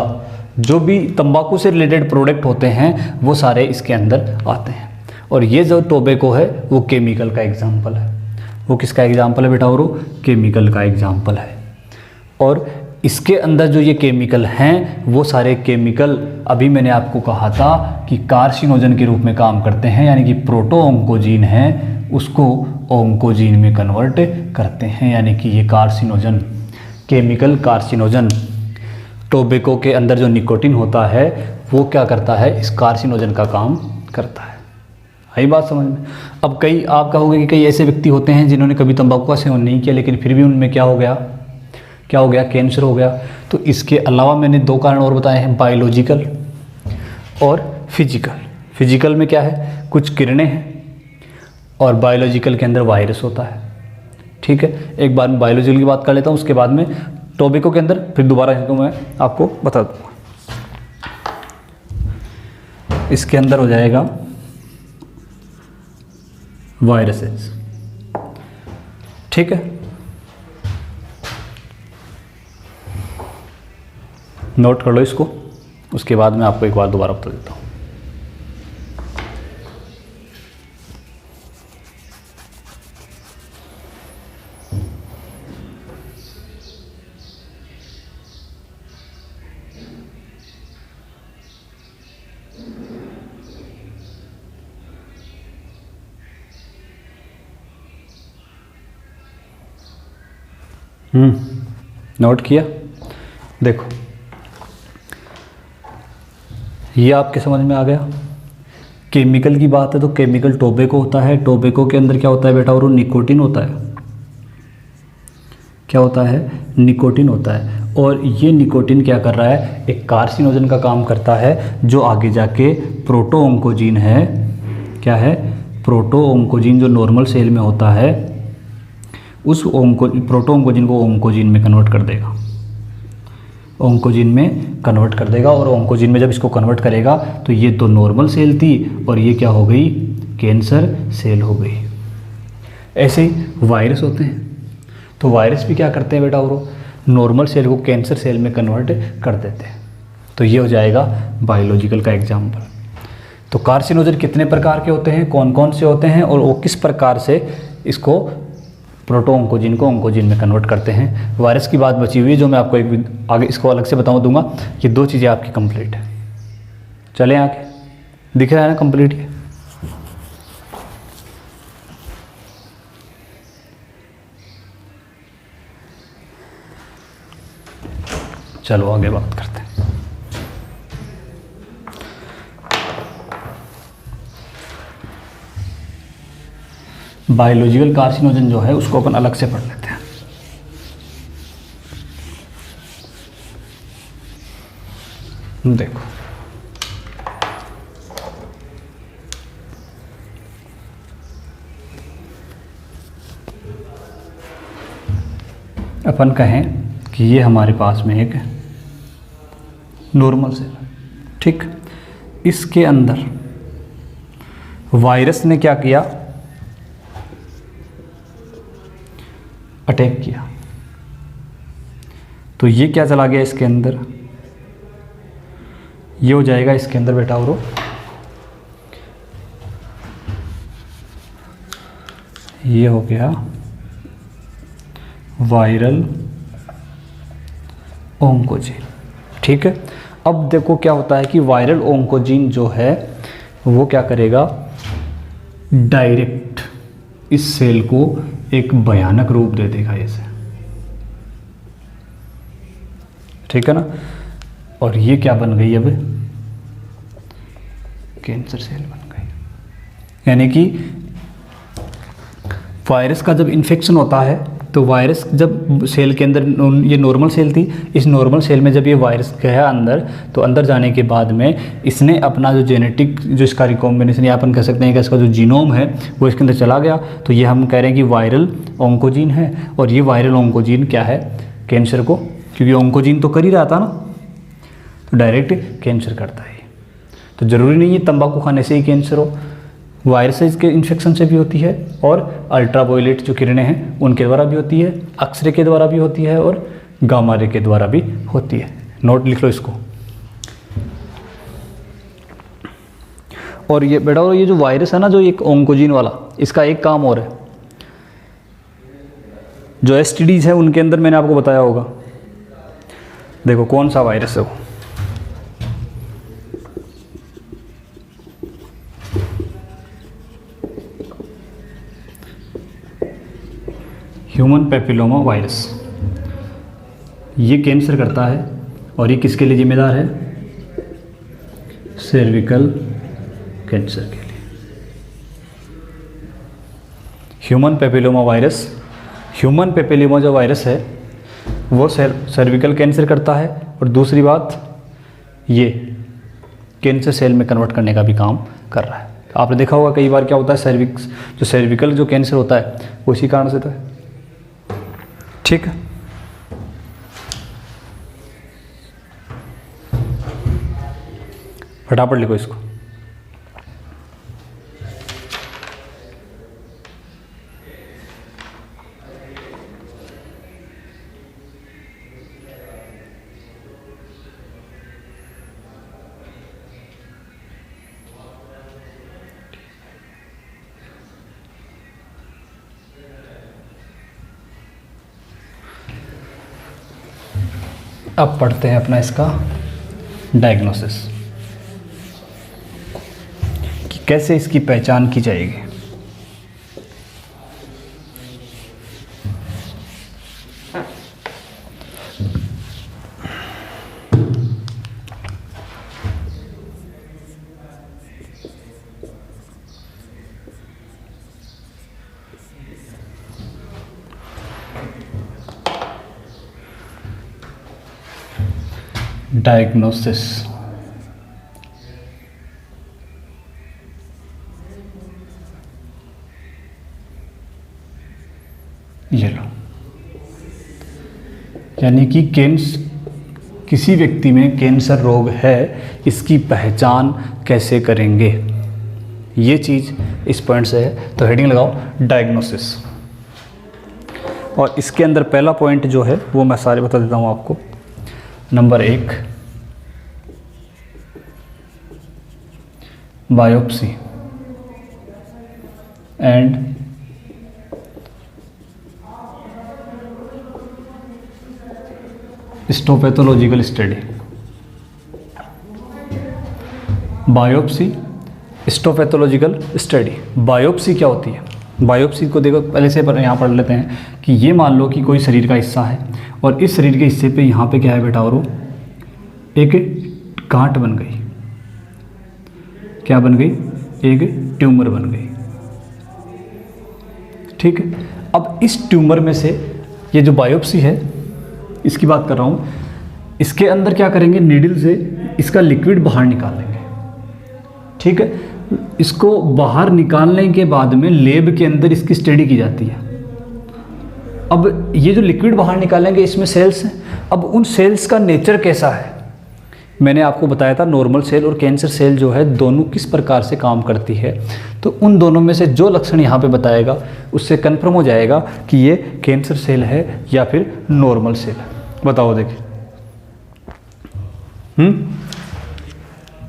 जो भी तंबाकू से रिलेटेड प्रोडक्ट होते हैं वो सारे इसके अंदर आते हैं। और ये जो टोबैको है वो केमिकल का एग्जाम्पल है। वो किसका एग्जाम्पल है बेटा, और वो केमिकल का एग्जाम्पल है। और इसके अंदर जो ये केमिकल हैं वो सारे केमिकल अभी मैंने आपको कहा था कि कार्सिनोजन के रूप में काम करते हैं, यानी कि प्रोटो ऑन्कोजीन है उसको ऑन्कोजीन में कन्वर्ट करते हैं, यानी कि ये कार्सिनोजन, केमिकल कार्सिनोजन। टोबैको के अंदर जो निकोटिन होता है वो क्या करता है, इस कार्सिनोजन का काम करता है। आई बात समझ में। अब कई आप कहोगे कि कई ऐसे व्यक्ति होते हैं जिन्होंने कभी तंबाकू का सेवन नहीं किया लेकिन फिर भी उनमें क्या हो गया, कैंसर हो गया। तो इसके अलावा मैंने 2 कारण और बताए हैं, बायोलॉजिकल और फिजिकल। फिजिकल में क्या है, कुछ किरणें हैं, और बायोलॉजिकल के अंदर वायरस होता है। ठीक है, एक बार मैं बायोलॉजिकल की बात कर लेता हूँ, उसके बाद में टोबैको के अंदर फिर दोबारा इसको मैं आपको बता दूँगा। इसके अंदर हो जाएगा वायरसेस। ठीक है, नोट कर लो इसको, उसके बाद मैं आपको एक बार दोबारा बता देता हूँ। नोट किया। देखो ये आपके समझ में आ गया केमिकल की बात है तो केमिकल टोबैको होता है। टोबैको के अंदर क्या होता है बेटा, और निकोटिन होता है। क्या होता है, निकोटिन होता है। और ये निकोटिन क्या कर रहा है, एक कार्सिनोजन का काम करता है, जो आगे जाके प्रोटोऑन्कोजीन है। क्या है, प्रोटोऑन्कोजीन जो नॉर्मल सेल में होता है, उस प्रोटोऑन्कोजीन को ऑन्कोजीन में कन्वर्ट कर देगा। ऑन्कोजीन में कन्वर्ट कर देगा, और ऑन्कोजीन में जब इसको कन्वर्ट करेगा तो ये तो नॉर्मल सेल थी और ये क्या हो गई, कैंसर सेल हो गई। ऐसे ही वायरस होते हैं, तो वायरस भी क्या करते हैं बेटा, और नॉर्मल सेल को कैंसर सेल में कन्वर्ट कर देते हैं। तो ये हो जाएगा बायोलॉजिकल का एग्जाम्पल। तो कार्सिनोजन कितने प्रकार के होते हैं, कौन कौन से होते हैं, और वो किस प्रकार से इसको प्रोटोऑन्कोजीन को ऑन्कोजीन में कन्वर्ट करते हैं। वायरस की बात बची हुई है, जो मैं आपको एक आगे इसको अलग से बताऊँ दूंगा। ये दो चीज़ें आपकी कंप्लीट है। चलें आगे, दिख रहा है ना कंप्लीट ये। चलो आगे बात करते हैं। बायोलॉजिकल कार्सिनोजन जो है उसको अपन अलग से पढ़ लेते हैं। देखो, अपन कहें कि ये हमारे पास में एक नॉर्मल सेल है, ठीक। इसके अंदर वायरस ने क्या किया, अटैक किया। तो ये क्या चला गया इसके अंदर, ये हो जाएगा इसके अंदर बेटा, और ये हो गया वायरल ऑन्कोजीन, ठीक है। अब देखो क्या होता है कि वायरल ऑन्कोजीन जो है वो क्या करेगा, डायरेक्ट इस सेल को एक भयानक रूप दे देगा ऐसे, ठीक है ना। और ये क्या बन गई, अब कैंसर सेल बन गई। यानी कि वायरस का जब इन्फेक्शन होता है तो वायरस जब सेल के अंदर, ये नॉर्मल सेल थी, इस नॉर्मल सेल में जब ये वायरस गया अंदर, तो अंदर जाने के बाद में इसने अपना जो जेनेटिक, जो इसका रिकॉम्बिनेशन या अपन कह सकते हैं कि इसका जो जीनोम है वो इसके अंदर चला गया। तो ये हम कह रहे हैं कि वायरल ऑन्कोजीन है। और ये वायरल ऑन्कोजीन क्या है, कैंसर को, क्योंकि ऑन्कोजीन तो कर ही रहा था ना, तो डायरेक्ट कैंसर करता है। तो ज़रूरी नहीं है तंबाकू खाने से ही कैंसर हो, वायरसेस के इन्फेक्शन से भी होती है, और अल्ट्रावायलेट जो किरणें हैं उनके द्वारा भी होती है, एक्सरे के द्वारा भी होती है, और गामा रे के द्वारा भी होती है। नोट लिख लो इसको। और ये बेटा, और ये जो वायरस है ना, जो एक ऑन्कोजीन वाला, इसका एक काम और है। जो एसटीडीज है उनके अंदर मैंने आपको बताया होगा, देखो कौन सा वायरस है वो, ह्यूमन पेपिलोमा वायरस। ये कैंसर करता है, और ये किसके लिए जिम्मेदार है, सर्विकल कैंसर के लिए। Human papilloma virus, human papilloma जो वायरस है वो सर्विकल कैंसर करता है, और दूसरी बात ये कैंसर सेल में कन्वर्ट करने का भी काम कर रहा है। आपने देखा होगा कई बार क्या होता है, सर्विकल जो कैंसर होता है वो इसी कारण से होता है, ठीक है। फटाफट लिखो इसको। अब पढ़ते हैं अपना इसका डायग्नोसिस, कि कैसे इसकी पहचान की जाएगी। डायग्नोसिस। ये लो, यानी कि किसी व्यक्ति में कैंसर रोग है, इसकी पहचान कैसे करेंगे, ये चीज़ इस पॉइंट से है। तो हेडिंग लगाओ डायग्नोसिस। और इसके अंदर पहला पॉइंट जो है वो मैं सारे बता देता हूँ आपको। Number 1, biopsy and histopathological study. Biopsy, histopathological study. Biopsy क्या होती है? बायोप्सी को देखो, पहले से पर यहाँ पढ़ लेते हैं कि ये मान लो कि कोई शरीर का हिस्सा है और इस शरीर के हिस्से पे यहाँ पे क्या है बेटा, और एक गांठ बन गई। क्या बन गई? एक ट्यूमर बन गई। ठीक है, अब इस ट्यूमर में से ये जो बायोप्सी है इसकी बात कर रहा हूँ, इसके अंदर क्या करेंगे, नीडल से इसका लिक्विड बाहर निकाल लेंगे। ठीक है, इसको बाहर निकालने के बाद में लैब के अंदर इसकी स्टडी की जाती है। अब ये जो लिक्विड बाहर निकालेंगे इसमें सेल्स हैं। अब उन सेल्स का नेचर कैसा है, मैंने आपको बताया था नॉर्मल सेल और कैंसर सेल जो है दोनों किस प्रकार से काम करती है। तो उन दोनों में से जो लक्षण यहाँ पे बताएगा उससे कंफर्म हो जाएगा कि ये कैंसर सेल है या फिर नॉर्मल सेल है। बताओ देखिए,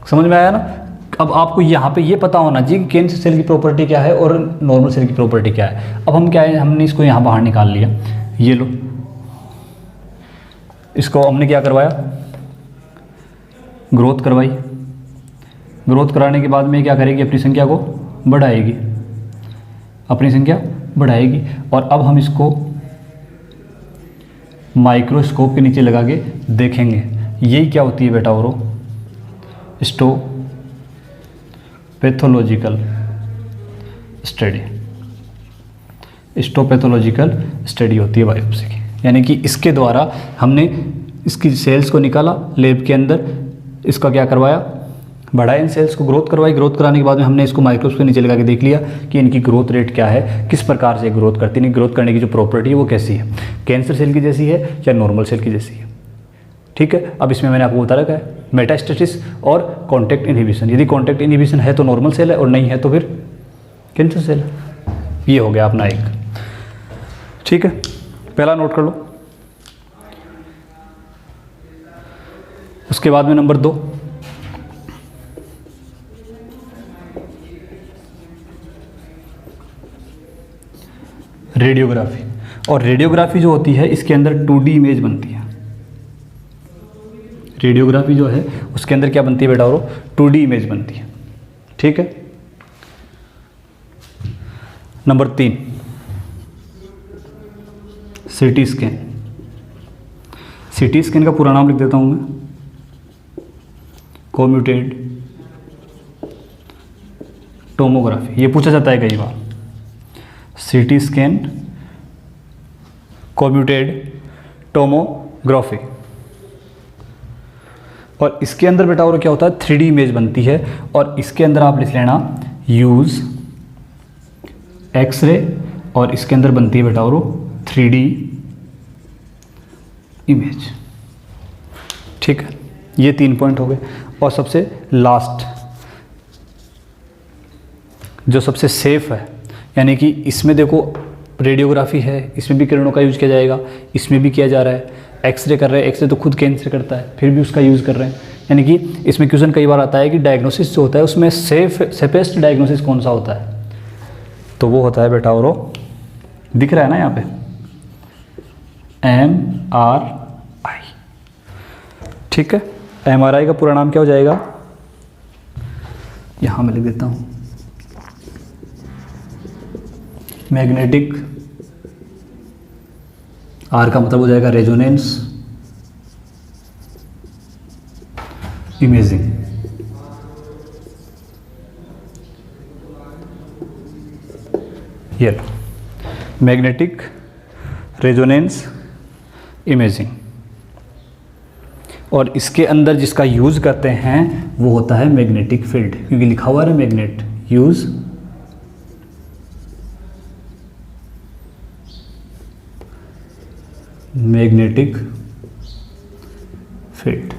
समझ में आया ना? अब आपको यहाँ पे ये पता होना चाहिए कि कैंसर सेल की प्रॉपर्टी क्या है और नॉर्मल सेल की प्रॉपर्टी क्या है। अब हम क्या है, हमने इसको यहाँ बाहर निकाल लिया। ये लो, इसको हमने क्या करवाया, ग्रोथ करवाई। ग्रोथ कराने के बाद में क्या करेगी, अपनी संख्या को बढ़ाएगी, अपनी संख्या बढ़ाएगी। और अब हम इसको माइक्रोस्कोप के नीचे लगा के देखेंगे। यही क्या होती है बेटा, और हिस्टोपैथोलॉजिकल स्टडी। हिस्टोपैथोलॉजिकल स्टडी होती है बायोप्सी की, यानी कि इसके द्वारा हमने इसकी सेल्स को निकाला, लैब के अंदर इसका क्या करवाया, बढ़ाया, इन सेल्स को ग्रोथ करवाई। ग्रोथ कराने के बाद में हमने इसको माइक्रोस्कोप के नीचे लगा के देख लिया कि इनकी ग्रोथ रेट क्या है, किस प्रकार से ग्रोथ करती है, ग्रोथ करने की जो प्रॉपर्टी है वो कैसी है, कैंसर सेल की जैसी है या नॉर्मल सेल की जैसी है। ठीक है, अब इसमें मैंने आपको बता रखा है मेटास्टेसिस और कॉन्टैक्ट इनहिबिशन। यदि कॉन्टैक्ट इनहिबिशन है तो नॉर्मल सेल है और नहीं है तो फिर कैंसर सेल है। ये हो गया अपना एक। ठीक है, पहला नोट कर लो। उसके बाद में नंबर 2, रेडियोग्राफी। और रेडियोग्राफी जो होती है इसके अंदर 2D इमेज बनती है। रेडियोग्राफी जो है उसके अंदर क्या बनती है बेटा, और 2D इमेज बनती है। ठीक है, number 3, CT scan. CT scan का पूरा नाम लिख देता हूं मैं, कम्प्यूटेड टोमोग्राफी। ये पूछा जाता है कई बार, सीटी स्कैन, कम्प्यूटेड टोमोग्राफी। और इसके अंदर बेटा और क्या होता है, 3D इमेज बनती है। और इसके अंदर आप लिख लेना यूज एक्सरे, और इसके अंदर बनती है बेटा और 3D इमेज। ठीक है, ये 3 पॉइंट हो गए। और सबसे लास्ट जो सबसे सेफ है, यानी कि इसमें देखो रेडियोग्राफी है, इसमें भी किरणों का यूज किया जाएगा, इसमें भी किया जा रहा है। एक्सरे कर रहे हैं, एक्सरे तो खुद कैंसर करता है, फिर भी उसका यूज़ कर रहे हैं। यानी कि इसमें क्वेश्चन कई बार आता है कि डायग्नोसिस जो होता है उसमें सेफेस्ट डायग्नोसिस कौन सा होता है, तो वो होता है बेटा और दिख रहा है ना यहाँ पे, MRI। ठीक है, MRI का पूरा नाम क्या हो जाएगा, यहाँ मैं लिख देता हूँ, मैग्नेटिक, आर का मतलब हो जाएगा रेजोनेंस इमेजिंग। ये लो, मैग्नेटिक रेजोनेंस इमेजिंग। और इसके अंदर जिसका यूज़ करते हैं वो होता है मैग्नेटिक फील्ड, क्योंकि लिखा हुआ है मैग्नेट यूज़ मैग्नेटिक फील्ड।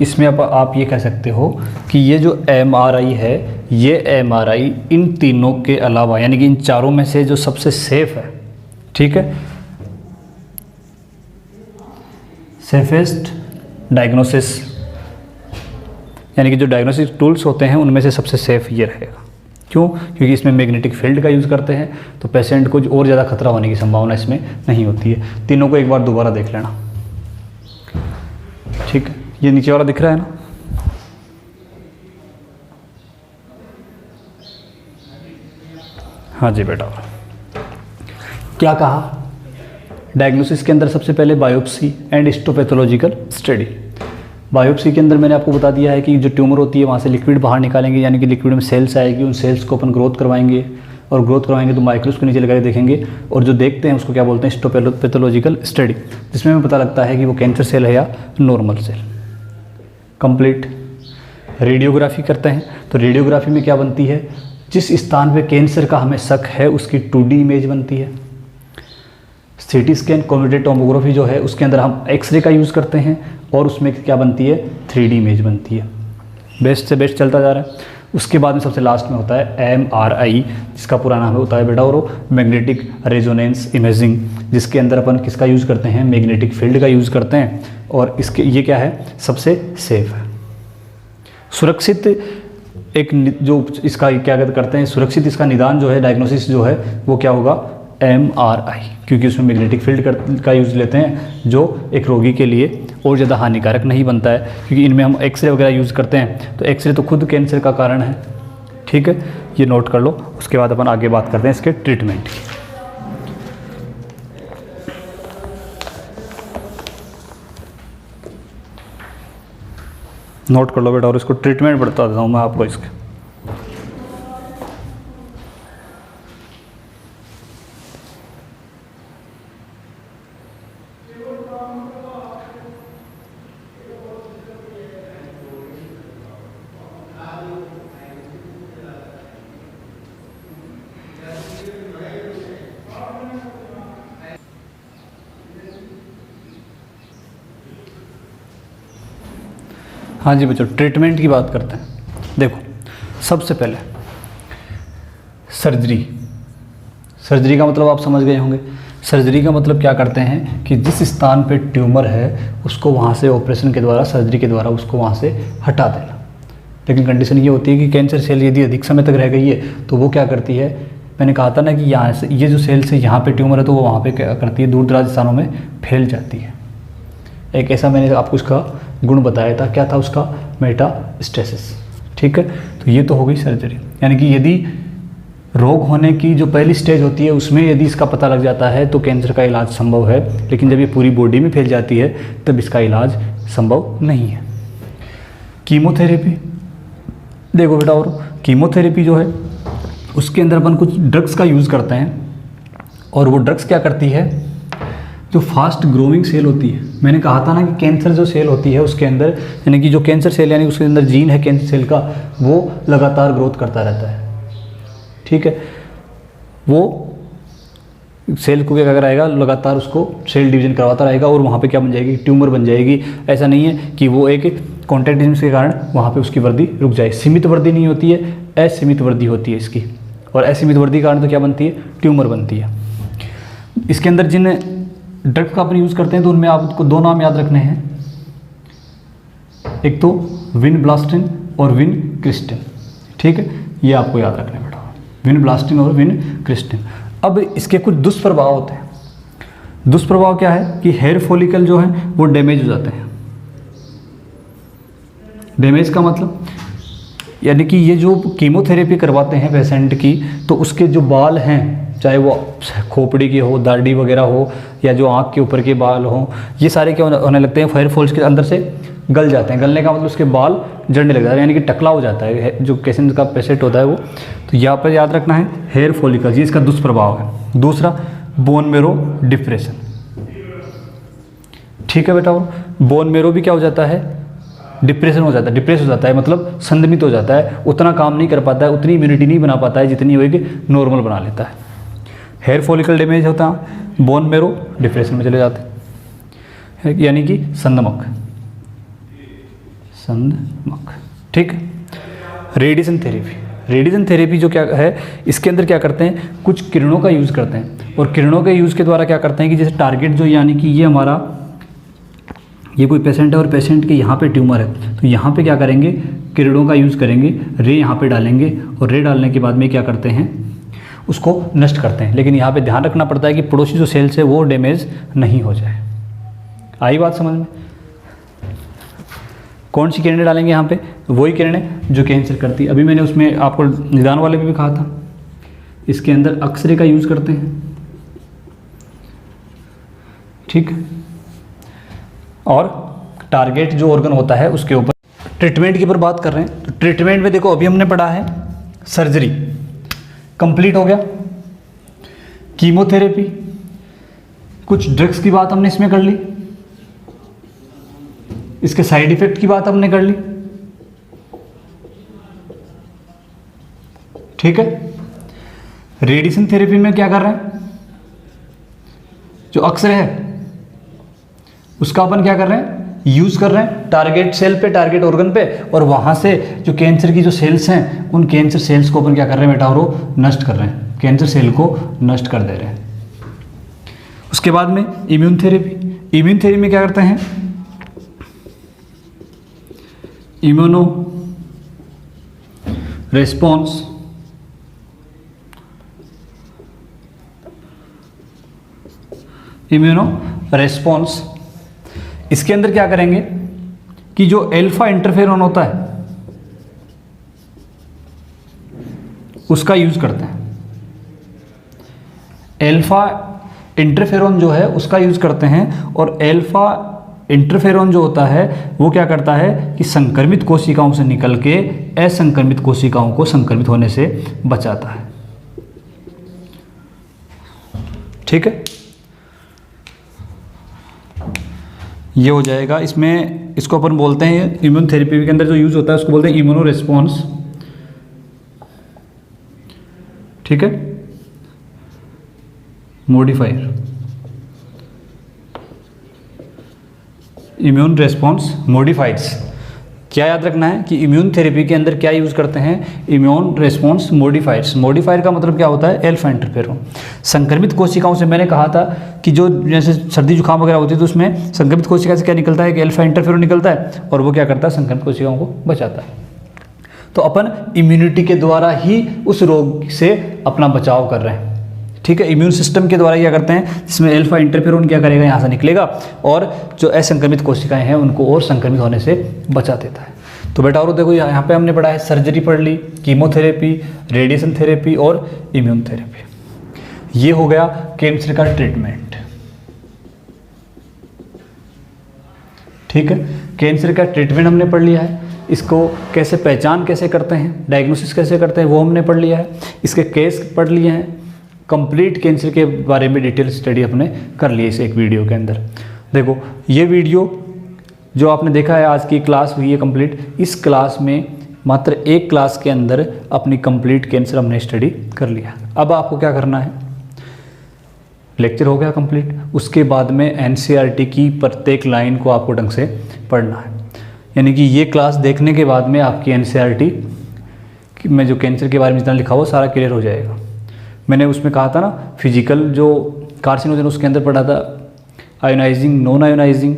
इसमें आप ये कह सकते हो कि ये जो MRI है, ये MRI इन तीनों के अलावा यानी कि इन चारों में से जो सबसे सेफ है, ठीक है, सेफेस्ट डायग्नोसिस, यानी कि जो डायग्नोस्टिक टूल्स होते हैं उनमें से सबसे सेफ ये रहेगा। क्यों? क्योंकि इसमें मैग्नेटिक फील्ड का यूज़ करते हैं, तो पेशेंट को और ज़्यादा खतरा होने की संभावना इसमें नहीं होती है। तीनों को एक बार दोबारा देख लेना, ठीक है। ये नीचे वाला दिख रहा है ना, हाँ जी बेटा, क्या कहा? डायग्नोसिस के अंदर सबसे पहले biopsy and histopathological study. Biopsy के अंदर मैंने आपको बता दिया है कि जो ट्यूमर होती है वहाँ से लिक्विड बाहर निकालेंगे, यानी कि लिक्विड में सेल्स आएगी, उन सेल्स को अपन ग्रोथ करवाएंगे, और ग्रोथ करवाएंगे तो माइक्रोस्कोप नीचे लगा के देखेंगे, और जो देखते हैं उसको क्या बोलते हैं? हिस्टोपैथोलॉजिकल स्टडी, जिसमें हमें पता लगता है कि वो कैंसर सेल है या नॉर्मल सेल। कंप्लीट। रेडियोग्राफी करते हैं, तो रेडियोग्राफी में क्या बनती है? जिस स्थान पे कैंसर का हमें शक है उसकी 2D इमेज बनती है। CT स्कैन, कंप्यूटेड टोमोग्राफी जो है उसके अंदर हम एक्सरे का यूज़ करते हैं, और उसमें क्या बनती है? 3D इमेज बनती है। बेस्ट से बेस्ट चलता जा रहा है। उसके बाद में सबसे लास्ट में होता है MRI, जिसका पूरा नाम होता है बेटा और मैग्नेटिक रेजोनेंस इमेजिंग, जिसके अंदर अपन किसका यूज़ करते हैं? मैग्नेटिक फील्ड का यूज़ करते हैं, और इसके ये क्या है? सबसे सेफ है, सुरक्षित। एक जो इसका क्या करते हैं, सुरक्षित इसका निदान जो है, डायग्नोसिस जो है वो क्या होगा? MRI, क्योंकि उसमें मैग्नेटिक फील्ड का यूज़ लेते हैं, जो एक रोगी के लिए और ज़्यादा हानिकारक नहीं बनता है, क्योंकि इनमें हम एक्सरे वगैरह यूज़ करते हैं, तो एक्सरे तो खुद कैंसर का कारण है, ठीक है, ये नोट कर लो। उसके बाद अपन आगे बात करते हैं इसके ट्रीटमेंट की। नोट कर लो बेटा, और इसको ट्रीटमेंट बता देता हूँ मैं आपको इसके। हाँ जी बच्चों, ट्रीटमेंट की बात करते हैं। देखो, सबसे पहले सर्जरी। सर्जरी का मतलब आप समझ गए होंगे। सर्जरी का मतलब क्या करते हैं कि जिस स्थान पे ट्यूमर है उसको वहाँ से ऑपरेशन के द्वारा, सर्जरी के द्वारा उसको वहाँ से हटा देना। लेकिन कंडीशन ये होती है कि कैंसर सेल यदि अधिक समय तक रह गई है तो वो क्या करती है? मैंने कहा था ना कि यहाँ से ये जो सेल्स है, यहाँ पे ट्यूमर है तो वो वहाँ पे क्या करती है? दूर दराज स्थानों में फैल जाती है। एक ऐसा मैंने आपको उसका गुण बताया था, क्या था उसका? मेटास्टेसिस, ठीक है। तो ये तो हो गई सर्जरी, यानी कि यदि रोग होने की जो पहली स्टेज होती है उसमें यदि इसका पता लग जाता है तो कैंसर का इलाज संभव है, लेकिन जब ये पूरी बॉडी में फैल जाती है तब इसका इलाज संभव नहीं है। कीमोथेरेपी, देखो बेटा, और कीमोथेरेपी जो है उसके अंदर अपन कुछ ड्रग्स का यूज़ करते हैं, और वो ड्रग्स क्या करती है? जो फास्ट ग्रोइंग सेल होती है, मैंने कहा था ना कि कैंसर जो सेल होती है उसके अंदर, यानी कि जो कैंसर सेल यानी उसके अंदर जीन है कैंसर सेल का, वो लगातार ग्रोथ करता रहता है, ठीक है। वो सेल को क्या कराएगा? लगातार उसको सेल डिवीजन करवाता रहेगा, और वहाँ पे क्या बन जाएगी? ट्यूमर बन जाएगी। ऐसा नहीं है कि वो एक कॉन्टैक्ट डिजीज के कारण वहाँ पे उसकी वृद्धि रुक जाए। सीमित वृद्धि नहीं होती है, असीमित वृद्धि होती है इसकी, और असीमित वृद्धि के कारण तो क्या बनती है? ट्यूमर बनती है। इसके अंदर जिन ड्रग का अपन यूज़ करते हैं तो उनमें आपको दो नाम याद रखने हैं, एक तो विनब्लास्टिन और विनक्रिस्टिन, ठीक है, ये आपको याद रखना है बेटा, विनब्लास्टिन और विनक्रिस्टिन। अब इसके कुछ दुष्प्रभाव होते हैं। दुष्प्रभाव क्या है कि हेयर फॉलिकल जो है वो डैमेज हो जाते हैं। डैमेज का मतलब यानी कि ये जो कीमोथेरेपी करवाते हैं पेशेंट की, तो उसके जो बाल हैं चाहे वो खोपड़ी की हो, दाढ़ी वगैरह हो, या जो आँख के ऊपर के बाल हों, ये सारे क्या होने लगते हैं, हेयर फॉल्स के अंदर से गल जाते हैं। गलने का मतलब उसके बाल झड़ने लग जाते हैं, यानी कि टकला हो जाता है जो कैंसर का पेशेंट होता है वो। तो यहाँ पर याद रखना है हेयर फॉलिकल्स, ये इसका दुष्प्रभाव है। दूसरा बोन मेरो डिप्रेशन, ठीक है बेटा। बोन मेरो भी क्या हो जाता है, डिप्रेशन हो जाता है, डिप्रेस हो जाता है, मतलब संदमित हो जाता है, उतना काम नहीं कर पाता है, उतनी इम्यूनिटी नहीं बना पाता है जितनी वो एक नॉर्मल बना लेता है। हेयर फॉलिकल डैमेज होता है, बोन मेरो डिप्रेशन में चले जाते हैं, यानी कि संदमक, ठीक। रेडिएशन थेरेपी, रेडिएशन थेरेपी जो क्या है, इसके अंदर क्या करते हैं, कुछ किरणों का यूज़ करते हैं, और किरणों के यूज़ के द्वारा क्या करते हैं कि जैसे टारगेट जो, यानी कि ये हमारा, ये कोई पेशेंट है और पेशेंट के यहाँ पे ट्यूमर है, तो यहाँ पे क्या करेंगे, किरणों का यूज़ करेंगे, रे यहाँ पे डालेंगे, और रे डालने के बाद में क्या करते हैं, उसको नष्ट करते हैं। लेकिन यहाँ पे ध्यान रखना पड़ता है कि पड़ोसी जो सेल्स है वो डैमेज नहीं हो जाए। आई बात समझ में? कौन सी किरणें डालेंगे यहाँ पे, वही किरणें जो कैंसर करती है। अभी मैंने उसमें आपको निदान वाले में भी कहा था, इसके अंदर एक्सरे का यूज़ करते हैं, ठीक। और टारगेट जो ऑर्गन होता है उसके ऊपर। ट्रीटमेंट के ऊपर बात कर रहे हैं, तो ट्रीटमेंट में देखो अभी हमने पढ़ा है सर्जरी कंप्लीट हो गया, कीमोथेरेपी, कुछ ड्रग्स की बात हमने इसमें कर ली, इसके साइड इफेक्ट की बात हमने कर ली, ठीक है। रेडिएशन थेरेपी में क्या कर रहे हैं, जो अक्सर है उसका अपन क्या कर रहे हैं, यूज़ कर रहे हैं टारगेट सेल पे, टारगेट ऑर्गन पे, और वहाँ से जो कैंसर की जो सेल्स हैं उन कैंसर सेल्स को अपन क्या कर रहे हैं बेटा, और नष्ट कर रहे हैं, कैंसर सेल को नष्ट कर दे रहे हैं। उसके बाद में इम्यून थेरेपी, इम्यून थेरेपी में क्या करते हैं, इम्यूनो रेस्पॉन्स, इम्यूनो रेस्पॉन्स, इसके अंदर क्या करेंगे कि जो अल्फा इंटरफेरॉन होता है उसका यूज करते हैं। अल्फा इंटरफेरॉन जो है उसका यूज करते हैं, और अल्फा इंटरफेरॉन जो होता है वो क्या करता है कि संक्रमित कोशिकाओं से निकल के असंक्रमित कोशिकाओं को संक्रमित होने से बचाता है, ठीक है। ये हो जाएगा। इसमें इसको अपन बोलते हैं इम्यून थेरेपी के अंदर जो यूज होता है उसको बोलते हैं इम्यूनो रेस्पॉन्स, ठीक है, मॉडिफायर, इम्यून रेस्पॉन्स मॉडिफाइड्स। क्या याद रखना है कि इम्यून थेरेपी के अंदर क्या यूज़ करते हैं, इम्यून रेस्पॉन्स मॉडिफायर्स। मॉडिफायर का मतलब क्या होता है, अल्फा इंटरफेरॉन। संक्रमित कोशिकाओं से मैंने कहा था कि जो जैसे सर्दी जुकाम वगैरह होती है तो उसमें संक्रमित कोशिका से क्या निकलता है कि अल्फा इंटरफेरॉन निकलता है, और वो क्या करता है, संक्रमित कोशिकाओं को बचाता है। तो अपन इम्यूनिटी के द्वारा ही उस रोग से अपना बचाव कर रहे हैं, ठीक है। इम्यून सिस्टम के द्वारा क्या करते हैं, जिसमें अल्फा इंटरफेरॉन क्या करेगा, यहाँ से निकलेगा और जो असंक्रमित कोशिकाएं हैं उनको और संक्रमित होने से बचा देता है। तो बेटा और देखो यहाँ पे हमने पढ़ा है सर्जरी पढ़ ली, कीमोथेरेपी, रेडिएशन थेरेपी और इम्यून थेरेपी। ये हो गया कैंसर का ट्रीटमेंट, ठीक है। कैंसर का ट्रीटमेंट हमने पढ़ लिया है, इसको कैसे पहचान कैसे करते हैं, डायग्नोसिस कैसे करते हैं वो हमने पढ़ लिया है, इसके केस पढ़ लिए हैं, कंप्लीट कैंसर के बारे में डिटेल स्टडी अपने कर ली इस एक वीडियो के अंदर। देखो ये वीडियो जो आपने देखा है, आज की क्लास हुई है कंप्लीट, इस क्लास में मात्र एक क्लास के अंदर अपनी कंप्लीट कैंसर हमने स्टडी कर लिया। अब आपको क्या करना है, लेक्चर हो गया कंप्लीट, उसके बाद में एनसीईआरटी की प्रत्येक लाइन को आपको ढंग से पढ़ना है। यानी कि ये क्लास देखने के बाद में आपकी एनसीईआरटी में जो कैंसर के बारे में जितना लिखा हो सारा क्लियर हो जाएगा। मैंने उसमें कहा था ना, फिजिकल जो कार्सिनोजन उसके अंदर पढ़ा था आयोनाइजिंग, नॉन आयोनाइजिंग।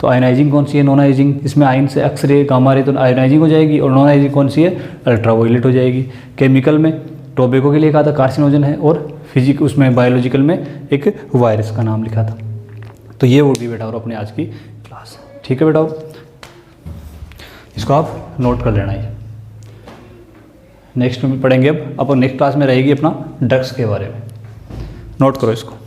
तो आयोनाइजिंग कौन सी है, नॉन आयोनाइजिंग, इसमें आयन से एक्सरे गामा रे तो आयोनाइजिंग हो जाएगी, और नॉन आयोनाइजिंग कौन सी है, अल्ट्रावायलेट हो जाएगी। केमिकल में टोबैको के लिए कहा था कार्सिनोजन है, और फिजिक उसमें बायोलॉजिकल में एक वायरस का नाम लिखा था। तो ये होगी बेटा और अपने आज की क्लास, ठीक है बेटा, इसको आप नोट कर लेना। ये नेक्स्ट में पढ़ेंगे अब नेक्स्ट क्लास में रहेगी अपना ड्रग्स के बारे में। नोट करो इसको।